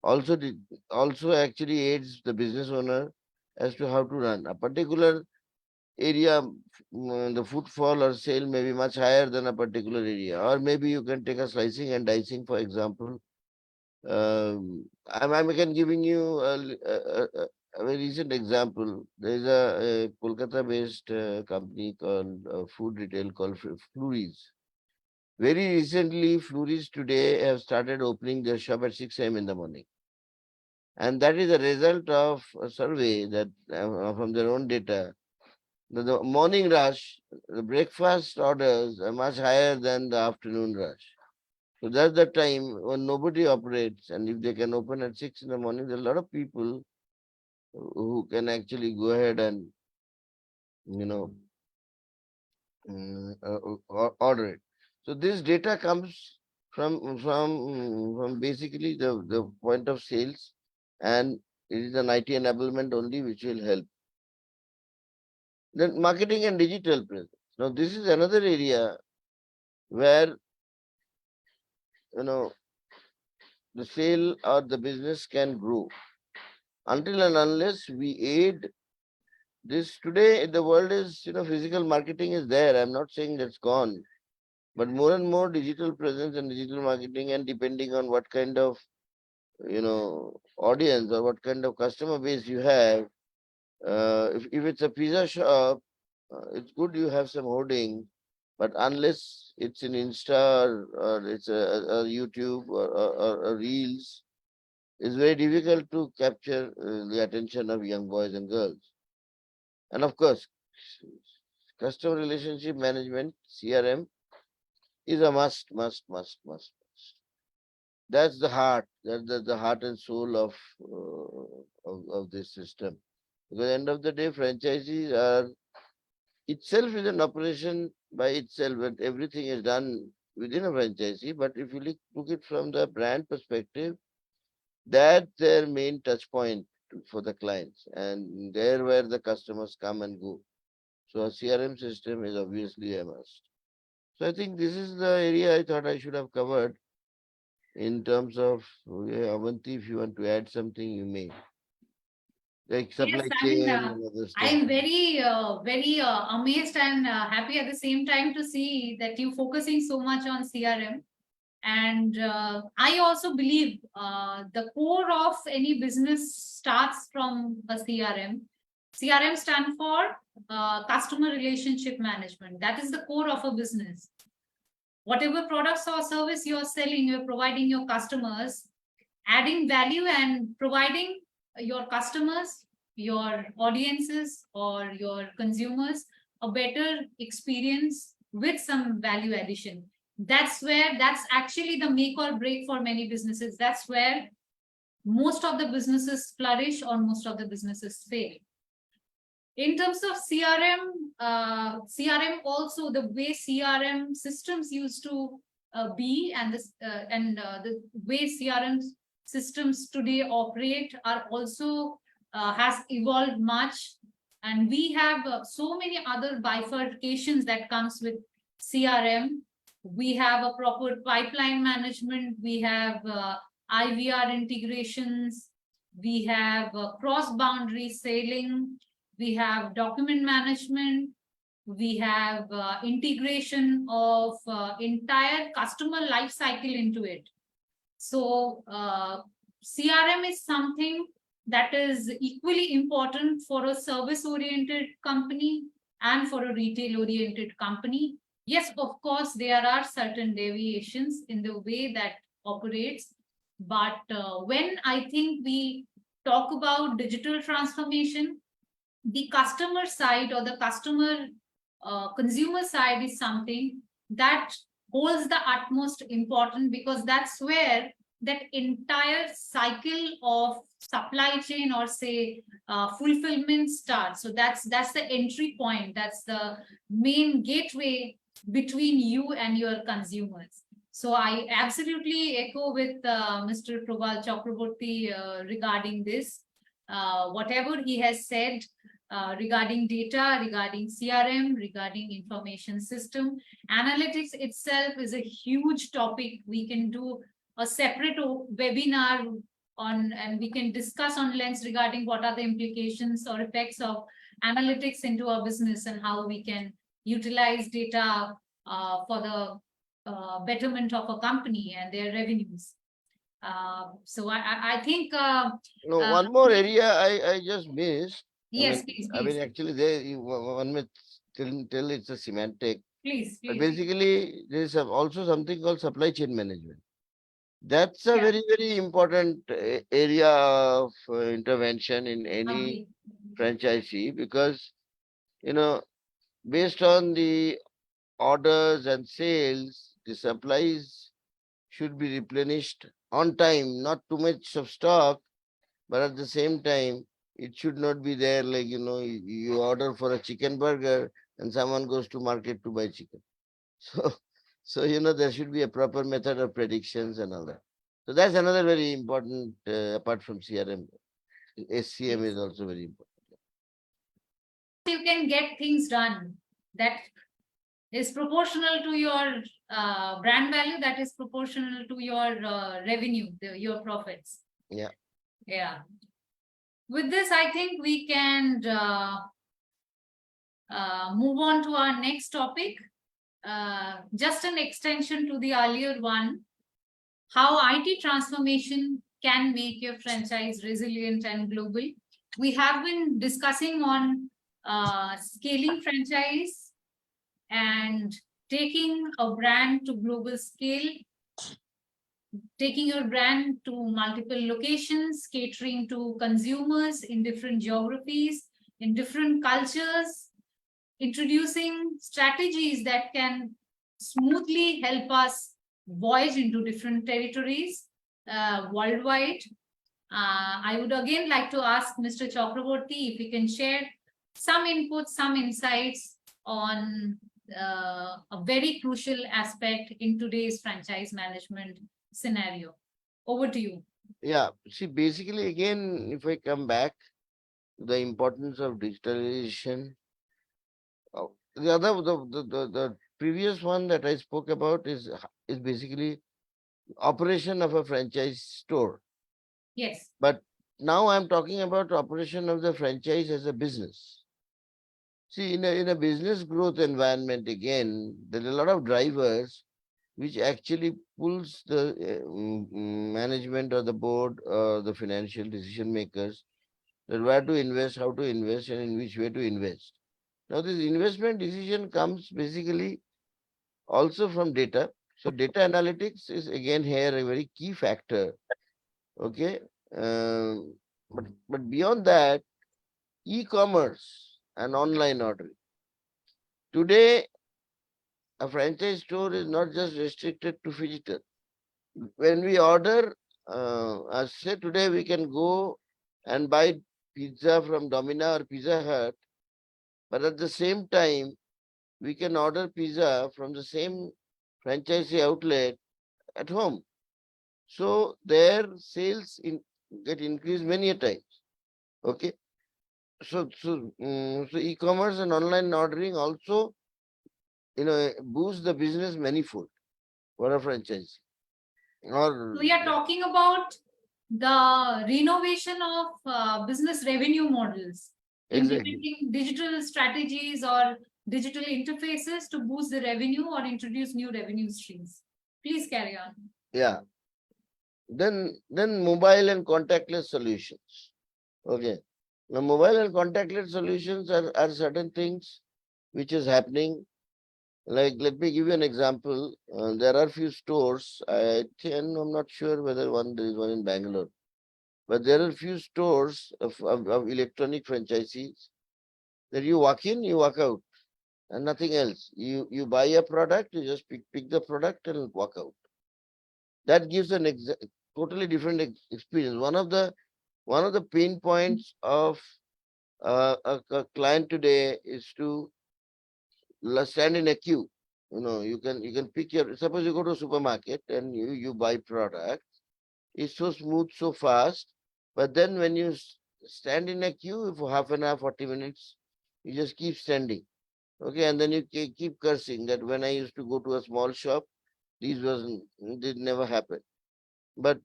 also actually aids the business owner as to how to run a particular area. The footfall or sale may be much higher than a particular area, or maybe you can take a slicing and dicing. For example, I'm again giving you a very recent example. There is a Kolkata-based company called food retail called Flurries. Very recently, Flurries today have started opening their shop at 6 a.m. in the morning. And that is a result of a survey that from their own data. The morning rush, the breakfast orders are much higher than the afternoon rush. So that's the time when nobody operates. And if they can open at 6 in the morning, there are a lot of people who can actually go ahead and, you know, order it. So this data comes from basically the point of sales, and it is an IT enablement only which will help. Then marketing and digital presence. Now this is another area where the sale or the business can grow. Until and unless we aid this today, the world is physical marketing is there. I'm not saying that's gone, but more and more digital presence and digital marketing, and depending on what kind of audience or what kind of customer base you have. If it's a pizza shop, it's good you have some hoarding, but unless it's in Insta or it's a YouTube or Reels, it's very difficult to capture the attention of young boys and girls. And of course, customer relationship management, CRM, is a must. That's the heart. That's the heart and soul of this system. Because at the end of the day, franchisees are itself is an operation by itself, and everything is done within a franchisee. But if you look it from the brand perspective, that's their main touch point for the clients, and there where the customers come and go. So a CRM system is obviously a must. So I think this is the area I thought I should have covered in terms of Avanti. If you want to add something, you may. Like supply Yes, chain and other I stuff. am very amazed and happy at the same time to see that you focusing so much on CRM. And I also believe the core of any business starts from a CRM. CRM stands for customer relationship management. That is the core of a business. Whatever products or service you're selling, you're providing your customers, adding value and providing your customers, your audiences, or your consumers a better experience with some value addition. That's actually the make or break for many businesses. That's where most of the businesses flourish or most of the businesses fail. In terms of CRM also, the way CRM systems used to be, and the way CRM systems today operate are also has evolved much, and we have so many other bifurcations that comes with CRM. We have a proper pipeline management, we have IVR integrations, we have cross-boundary selling, we have document management, we have integration of entire customer life cycle into it. So CRM is something that is equally important for a service-oriented company and for a retail-oriented company. Yes, of course, there are certain deviations in the way that operates. But when I think we talk about digital transformation, the customer side or the customer consumer side is something that holds the utmost important, because that's where that entire cycle of supply chain or say fulfillment starts. So that's the entry point. That's the main gateway between you and your consumers. So I absolutely echo with Mr. Prabal Chakraborty regarding this. Whatever he has said regarding data, regarding CRM, regarding information system. Analytics itself is a huge topic. We can do a separate webinar on, and we can discuss on length regarding what are the implications or effects of analytics into our business and how we can utilize data for the betterment of a company and their revenues. So I think No, uh, one more area I just missed. yes, please, I mean, please, actually, there one may tell it's a semantic, please, but please. basically there is also something called supply chain management. That's a Yeah. very important area of intervention in any Agree. franchisee, because you know, based on the orders and sales, the supplies should be replenished on time, not too much of stock, but at the same time, it should not be there like, you order for a chicken burger and someone goes to market to buy chicken. So, there should be a proper method of predictions and all that. So that's another very important, apart from CRM. SCM Yes. is also very important. You can get things done that is proportional to your brand value, that is proportional to your revenue, your profits. Yeah. Yeah. With this, I think we can move on to our next topic. Just an extension to the earlier one, how IT transformation can make your franchise resilient and global. We have been discussing on scaling franchise and taking a brand to global scale, taking your brand to multiple locations, catering to consumers in different geographies, in different cultures, introducing strategies that can smoothly help us voyage into different territories worldwide. I would again like to ask Mr. Chakraborty if he can share some inputs, some insights on a very crucial aspect in today's franchise management scenario. Over to you. Yeah. See, basically, again, if I come back to the importance of digitalization, the previous one that I spoke about is basically operation of a franchise store. Yes. But now I'm talking about operation of the franchise as a business. See, in a business growth environment, again, there are a lot of drivers which actually pulls the management or the board or the financial decision makers that where to invest, how to invest, and in which way to invest. Now, this investment decision comes basically also from data. So, data analytics is again here a very key factor. Okay, but beyond that, e-commerce and online ordering. Today, a franchise store is not just restricted to physical. When we order, I say today we can go and buy pizza from Domina or Pizza Hut, but at the same time, we can order pizza from the same franchisee outlet at home. So their sales get increased many a times. Okay. So e-commerce and online ordering also, boost the business manifold for a franchise. Or We are talking about the renovation of business revenue models, exactly. implementing digital strategies or digital interfaces to boost the revenue or introduce new revenue streams. Please carry on. Yeah. Then mobile and contactless solutions. Okay. Now mobile and contactless solutions are certain things which is happening. Like, let me give you an example. There are few stores. I'm not sure whether there is one in Bangalore, but there are few stores of electronic franchisees that you walk in, you walk out, and nothing else. You buy a product, you just pick the product and walk out. That gives an totally different experience. One of the pain points of a client today is to stand in a queue. You can pick your, suppose you go to a supermarket and you buy product. It's so smooth, so fast. But then when you stand in a queue for half an hour, 40 minutes, you just keep standing. Okay, and then you keep cursing that when I used to go to a small shop, this never happened. But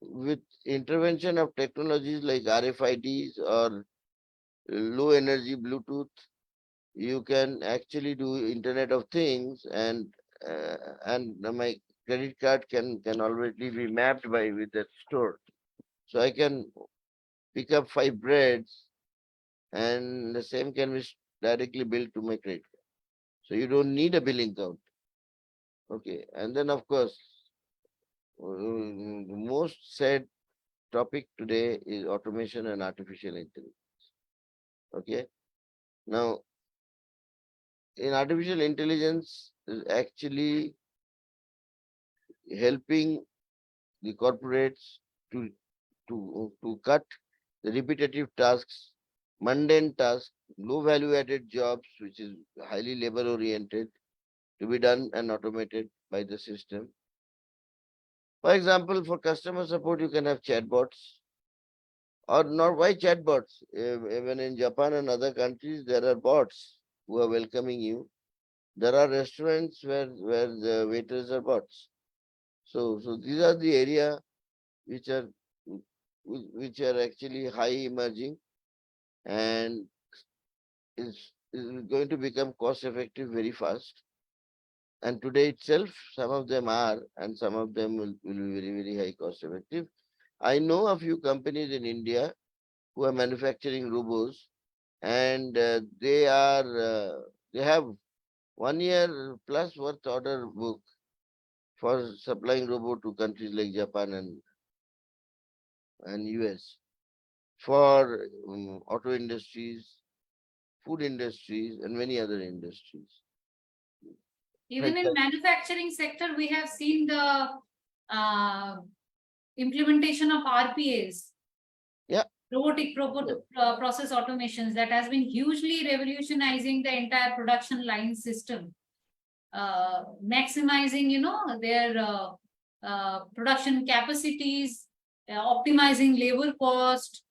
with intervention of technologies like RFIDs or low energy Bluetooth, you can actually do Internet of Things, and my credit card can already be mapped by with that store. So I can pick up 5 breads and the same can be directly billed to my credit card. So you don't need a billing count. Okay. And then of course, the most said topic today is automation and artificial intelligence. Okay. Now, in artificial intelligence is actually helping the corporates to to cut the repetitive tasks, mundane tasks, low value added jobs, which is highly labor oriented, to be done and automated by the system. For example, for customer support, you can have chatbots. Or not, why chatbots? Even in Japan and other countries, there are bots who are welcoming you. There are restaurants where the waiters are bots. So these are the area which are which are actually high emerging and is going to become cost effective very fast. And today itself, some of them are, and some of them will be very, very high cost effective. I know a few companies in India who are manufacturing robots, and they have 1 year plus worth order book for supplying robot to countries like Japan and US for auto industries, food industries, and many other industries. Even in manufacturing sector, we have seen the implementation of RPAs. Yeah. Robotic process automations that has been hugely revolutionizing the entire production line system, maximizing, their production capacities, optimizing labor cost,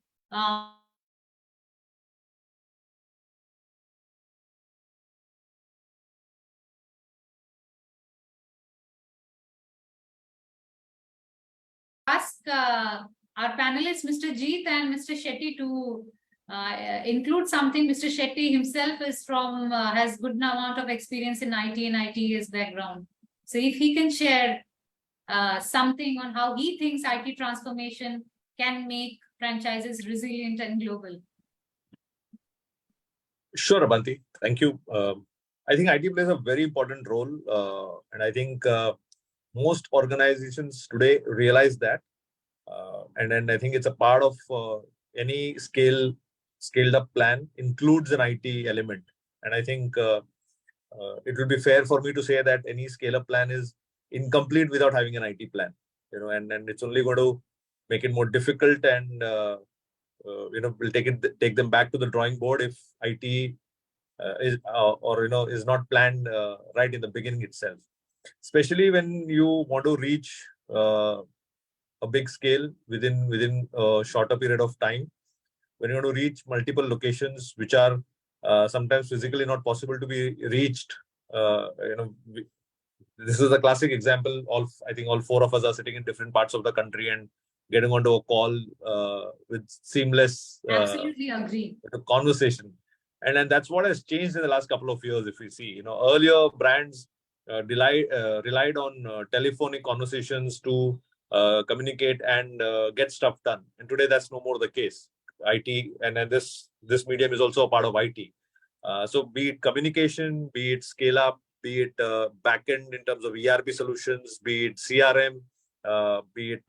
ask our panelists, Mr. Jeet and Mr. Shetty, to include something. Mr. Shetty himself is from, has good amount of experience in IT and IT's background. So if he can share something on how he thinks IT transformation can make franchises resilient and global. Sure, Abanti. Thank you. I think IT plays a very important role. And I think most organizations today realize that. And then I think it's a part of any scaled up plan includes an IT element. And I think it will be fair for me to say that any scale up plan is incomplete without having an IT plan. And it's only going to make it more difficult and will take them back to the drawing board if IT is not planned right in the beginning itself. Especially when you want to reach a big scale within a shorter period of time, when you want to reach multiple locations which are sometimes physically not possible to be reached. This is a classic example. I think all 4 of us are sitting in different parts of the country and getting onto a call with seamless Absolutely agree. conversation. And that's what has changed in the last couple of years. If we see, earlier brands relied on telephonic conversations to communicate and get stuff done. And today that's no more the case. IT and then this medium is also a part of IT. So be it communication, be it scale up, be it backend in terms of ERP solutions, be it CRM, be it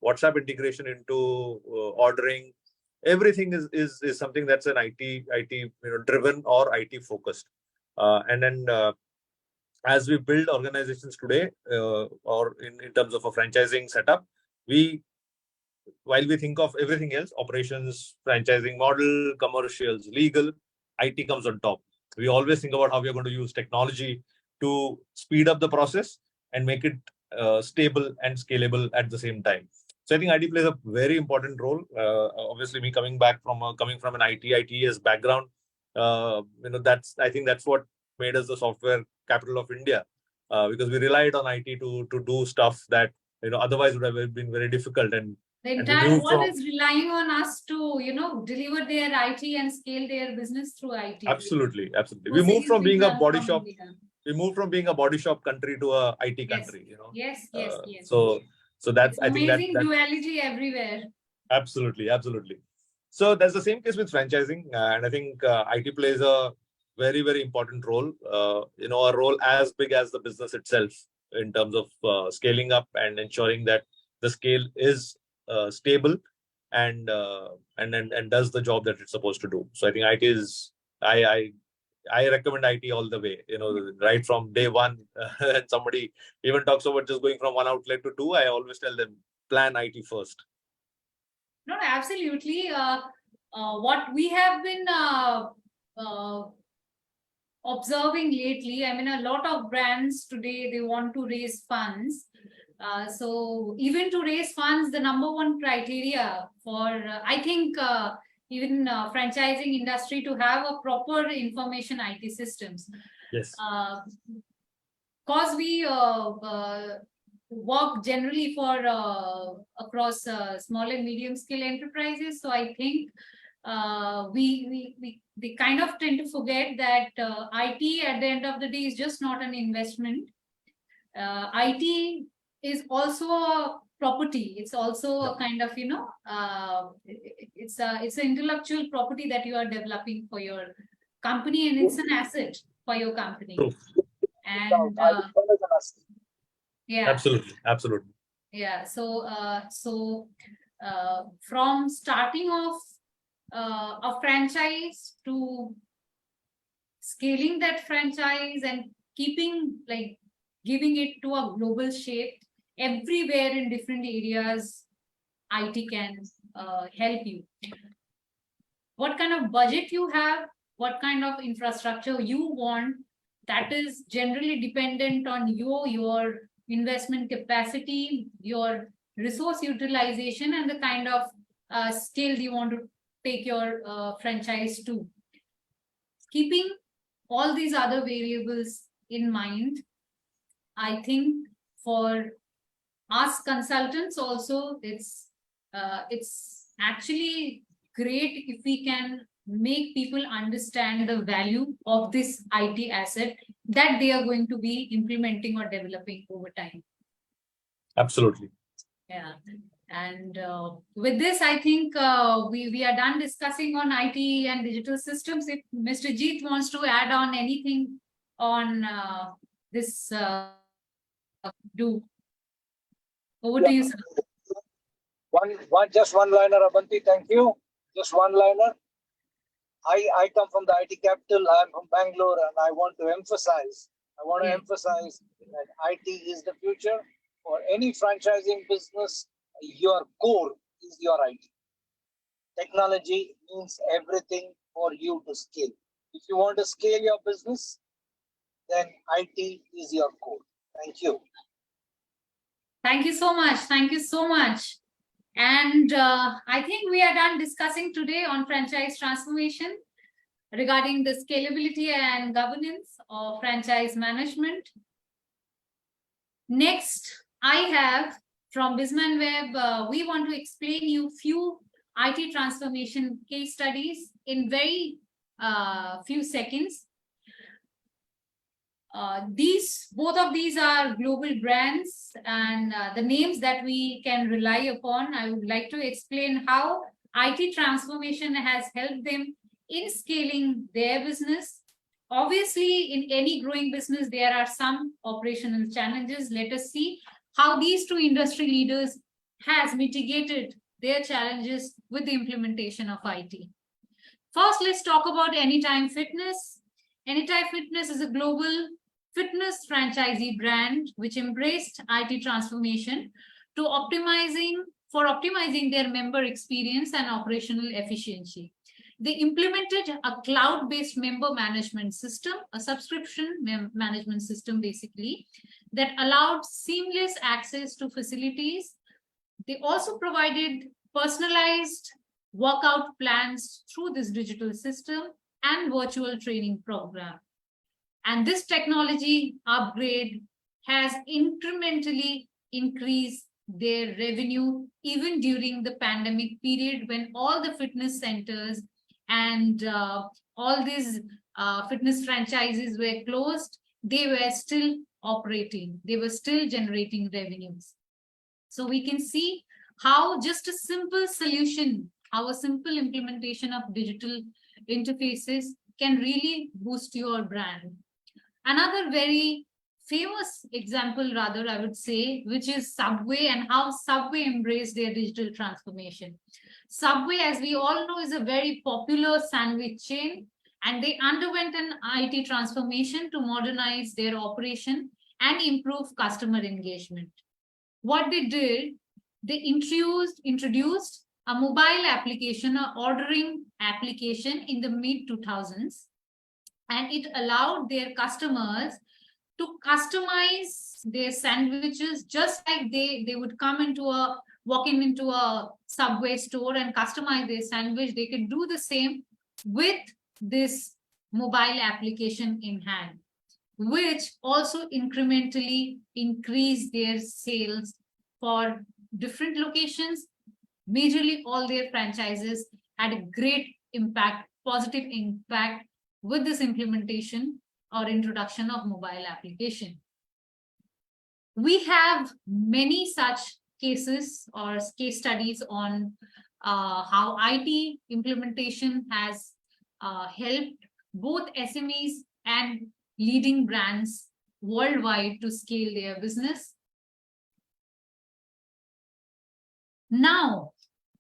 WhatsApp integration into ordering, everything is something that's an IT driven or IT focused. And then as we build organizations today, or in terms of a franchising setup, while we think of everything else, operations, franchising model, commercials, legal, IT comes on top. We always think about how we are going to use technology to speed up the process and make it stable and scalable at the same time. So I think IT plays a very important role. Obviously, me coming from an ITES background, I think that's what made us the software capital of India, because we relied on IT to do stuff that otherwise would have been very difficult. And the entire world is relying on us to, deliver their IT and scale their business through IT. Absolutely. We moved from being a body shop. we moved from being a body shop country to a IT Yes. country, you know. Yes, yes, yes. So that's, It's I think that amazing duality everywhere. absolutely, absolutely. So that's the same case with franchising, and I think IT plays a very, very important role. A role as big as the business itself in terms of scaling up and ensuring that the scale is stable and does the job that it's supposed to do. So I think IT is I recommend IT all the way. Right from day one. And somebody even talks about just going from one outlet to two, I always tell them plan IT first. No, absolutely. What we have been observing lately, I mean, a lot of brands today, they want to raise funds. So even to raise funds, the number one criteria for, I think, even franchising industry to have a proper information IT systems. Yes. Because we work generally for across small and medium scale enterprises. So I think we kind of tend to forget that IT at the end of the day is just not an investment. IT is also a property. It's also a kind of, it's an intellectual property that you are developing for your company, and it's an asset for your company. True. And yeah, absolutely. Yeah. So from starting off a franchise to scaling that franchise and giving it to a global shape everywhere in different areas, IT can help you. What kind of budget you have, what kind of infrastructure you want, that is generally dependent on your investment capacity, your resource utilization, and the kind of scale you want to take your franchise to. Keeping all these other variables in mind, I think for us consultants also, it's actually great if we can make people understand the value of this IT asset that they are going to be implementing or developing over time. Absolutely. Yeah. And with this, I think we are done discussing on IT and digital systems. If Mr. Jeet wants to add on anything on this, do. Over to you, sir. Just one liner, Abanti. Thank you. Just one liner. I come from the IT capital. I'm from Bangalore, and I want to emphasize that IT is the future. For any franchising business, your core is your IT. Technology means everything for you to scale. If you want to scale your business, then IT is your core. Thank you. Thank you so much. Thank you so much. And I think we are done discussing today on franchise transformation regarding the scalability and governance of franchise management. Next, I have from BizzmanWeb, we want to explain you few IT transformation case studies in very few seconds. Both of these are global brands, and the names that we can rely upon. I would like to explain how IT transformation has helped them in scaling their business. Obviously, in any growing business, there are some operational challenges. Let us see how these two industry leaders has mitigated their challenges with the implementation of IT. First, let's talk about Anytime Fitness. Anytime Fitness is a global fitness franchisee brand which embraced IT transformation to optimizing their member experience and operational efficiency. They implemented a cloud-based member management system, a subscription management system basically, that allowed seamless access to facilities. They also provided personalized workout plans through this digital system and virtual training program. And this technology upgrade has incrementally increased their revenue even during the pandemic period, when all the fitness centers and all these fitness franchises were closed. they were still operating, they were still generating revenues. So we can see how just a simple solution, how a simple implementation of digital interfaces can really boost your brand. Another very famous example, rather, I would say, which is Subway and how Subway embraced their digital transformation. Subway, as we all know, is a very popular sandwich chain, and they underwent an IT transformation to modernize their operation and improve customer engagement. What they did, they introduced a mobile application, an ordering application in the mid 2000s, and it allowed their customers to customize their sandwiches just like they would walk into a Subway store and customize their sandwich. They could do the same with this mobile application in hand, which also incrementally increased their sales for different locations. Majorly all their franchises had a great impact, positive impact with this implementation or introduction of mobile application. We have many such cases or case studies on how IT implementation has helped both SMEs and leading brands worldwide to scale their business. Now,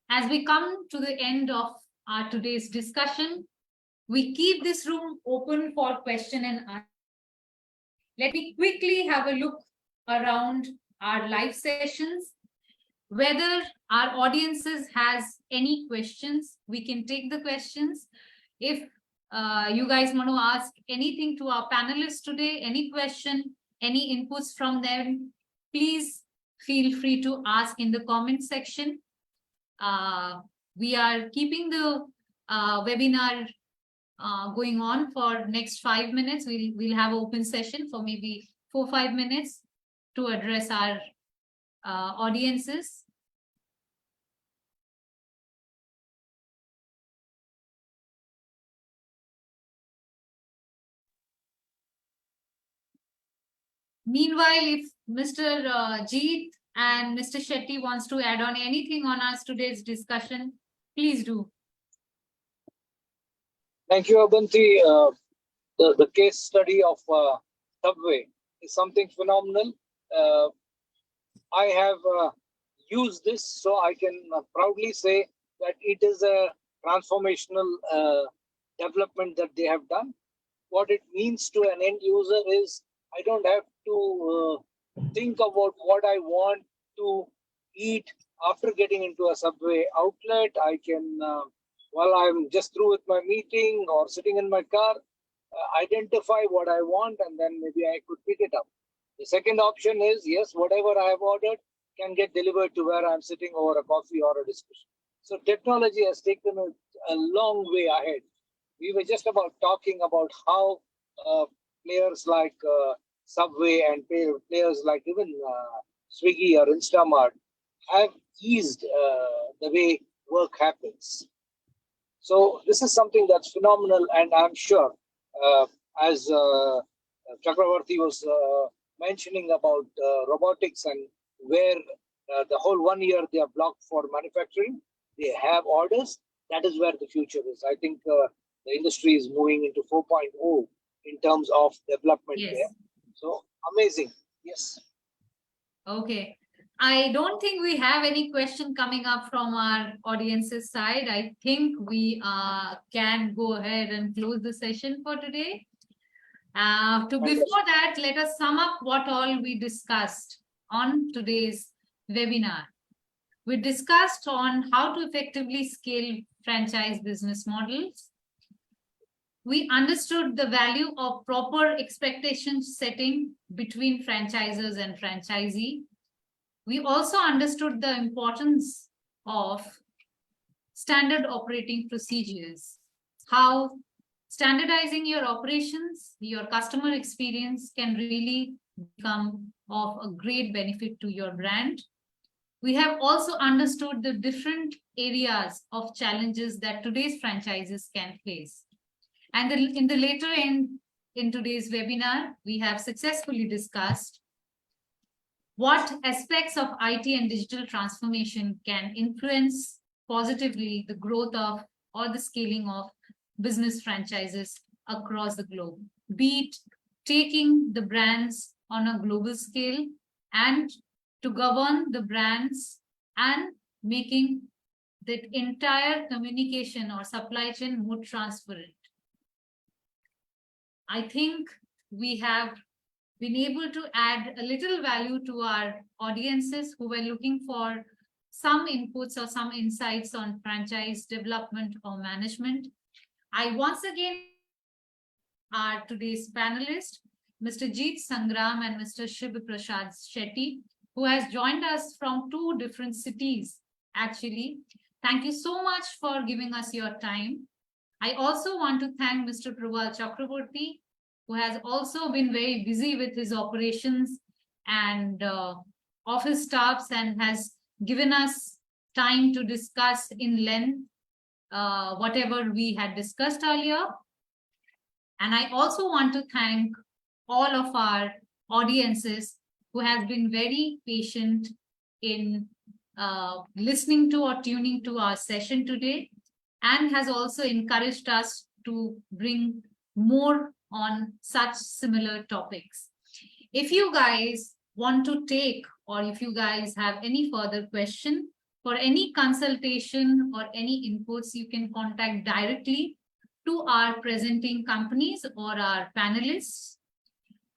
as we come to the end of our today's discussion, we keep this room open for question and answer. Let me quickly have a look around our live sessions. Whether our audiences has any questions, we can take the questions. If you guys want to ask anything to our panelists today, any question, any inputs from them, please feel free to ask in the comment section. We are keeping the webinar going on for next 5 minutes. We'll have open session for maybe 4-5 minutes to address our audiences. Meanwhile, if Mr. Jeet and Mr. Shetty wants to add on anything on us today's discussion, please do. Thank you, Abanti. The case study of Subway is something phenomenal. I have used this, so I can proudly say that it is a transformational development that they have done. What it means to an end user is I don't have to think about what I want to eat after getting into a Subway outlet. I can, while I'm just through with my meeting or sitting in my car, identify what I want, and then maybe I could pick it up. The second option is, yes, whatever I have ordered can get delivered to where I'm sitting over a coffee or a discussion. So technology has taken a long way ahead. We were just about talking about how players like Subway and players like even Swiggy or Instamart have eased the way work happens. So this is something that's phenomenal, and I'm sure, as Chakravarti was mentioning about robotics and where the whole 1 year they are blocked for manufacturing, they have orders. That is where the future is. I think the industry is moving into 4.0 in terms of development there. So amazing. Yes. Okay. I don't think we have any question coming up from our audience's side. I think we can go ahead and close the session for today. Before that, let us sum up what all we discussed on today's webinar. We discussed on how to effectively scale franchise business models. We understood the value of proper expectation setting between franchisors and franchisee. We also understood the importance of standard operating procedures, how standardizing your operations, your customer experience can really become of a great benefit to your brand. We have also understood the different areas of challenges that today's franchises can face. And in the later end, in today's webinar, we have successfully discussed what aspects of IT and digital transformation can influence positively the growth of or the scaling of business franchises across the globe, be it taking the brands on a global scale and to govern the brands and making that entire communication or supply chain more transparent. I think we have been able to add a little value to our audiences who were looking for some inputs or some insights on franchise development or management. I once again are today's panelists, Mr. Jeet Sangram and Mr. Shiv Prasad Shetty, who has joined us from 2 different cities, actually. Thank you so much for giving us your time. I also want to thank Mr. Prabal Chakraborty, who has also been very busy with his operations and office staffs and has given us time to discuss in length whatever we had discussed earlier. And I also want to thank all of our audiences who has been very patient in listening to or tuning to our session today, and has also encouraged us to bring more on such similar topics. If you guys want to take, or if you guys have any further question for any consultation or any inputs, you can contact directly to our presenting companies or our panelists.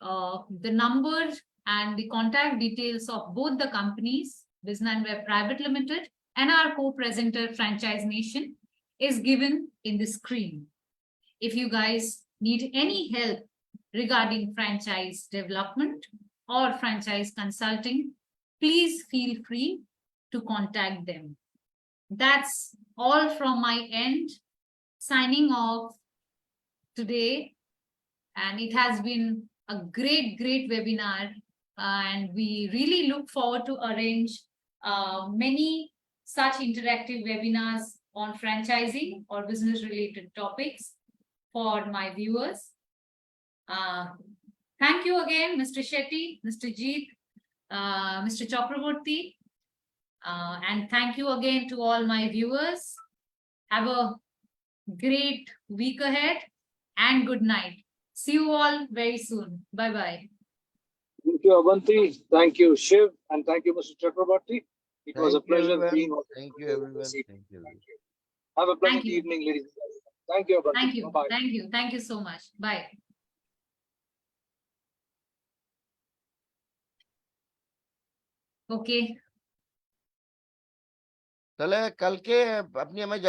The number and the contact details of both the companies, BizzmanWeb Private Limited and our co-presenter FranchiseNation, is given in the screen. If you guys need any help regarding franchise development or franchise consulting, please feel free to contact them. That's all from my end. Signing off today, and it has been a great webinar, and we really look forward to arrange many such interactive webinars on franchising or business related topics for my viewers. Thank you again, Mr. Shetty, Mr. Jeet, Mr. Chakraborty, and thank you again to all my viewers. Have a great week ahead and good night. See you all very soon. Bye-bye. Thank you, Avanti. Thank you, Shiv. And thank you, Mr. Chakraborty. It was a Thank you, pleasure everyone. being on. Thank you, everyone. Thank you. Have a pleasant Thank you. evening, ladies and gentlemen. Thank you, Avanti. Thank you. Bye-bye. Thank you. Thank you so much. Bye. Okay. चले कल के अपनी हमें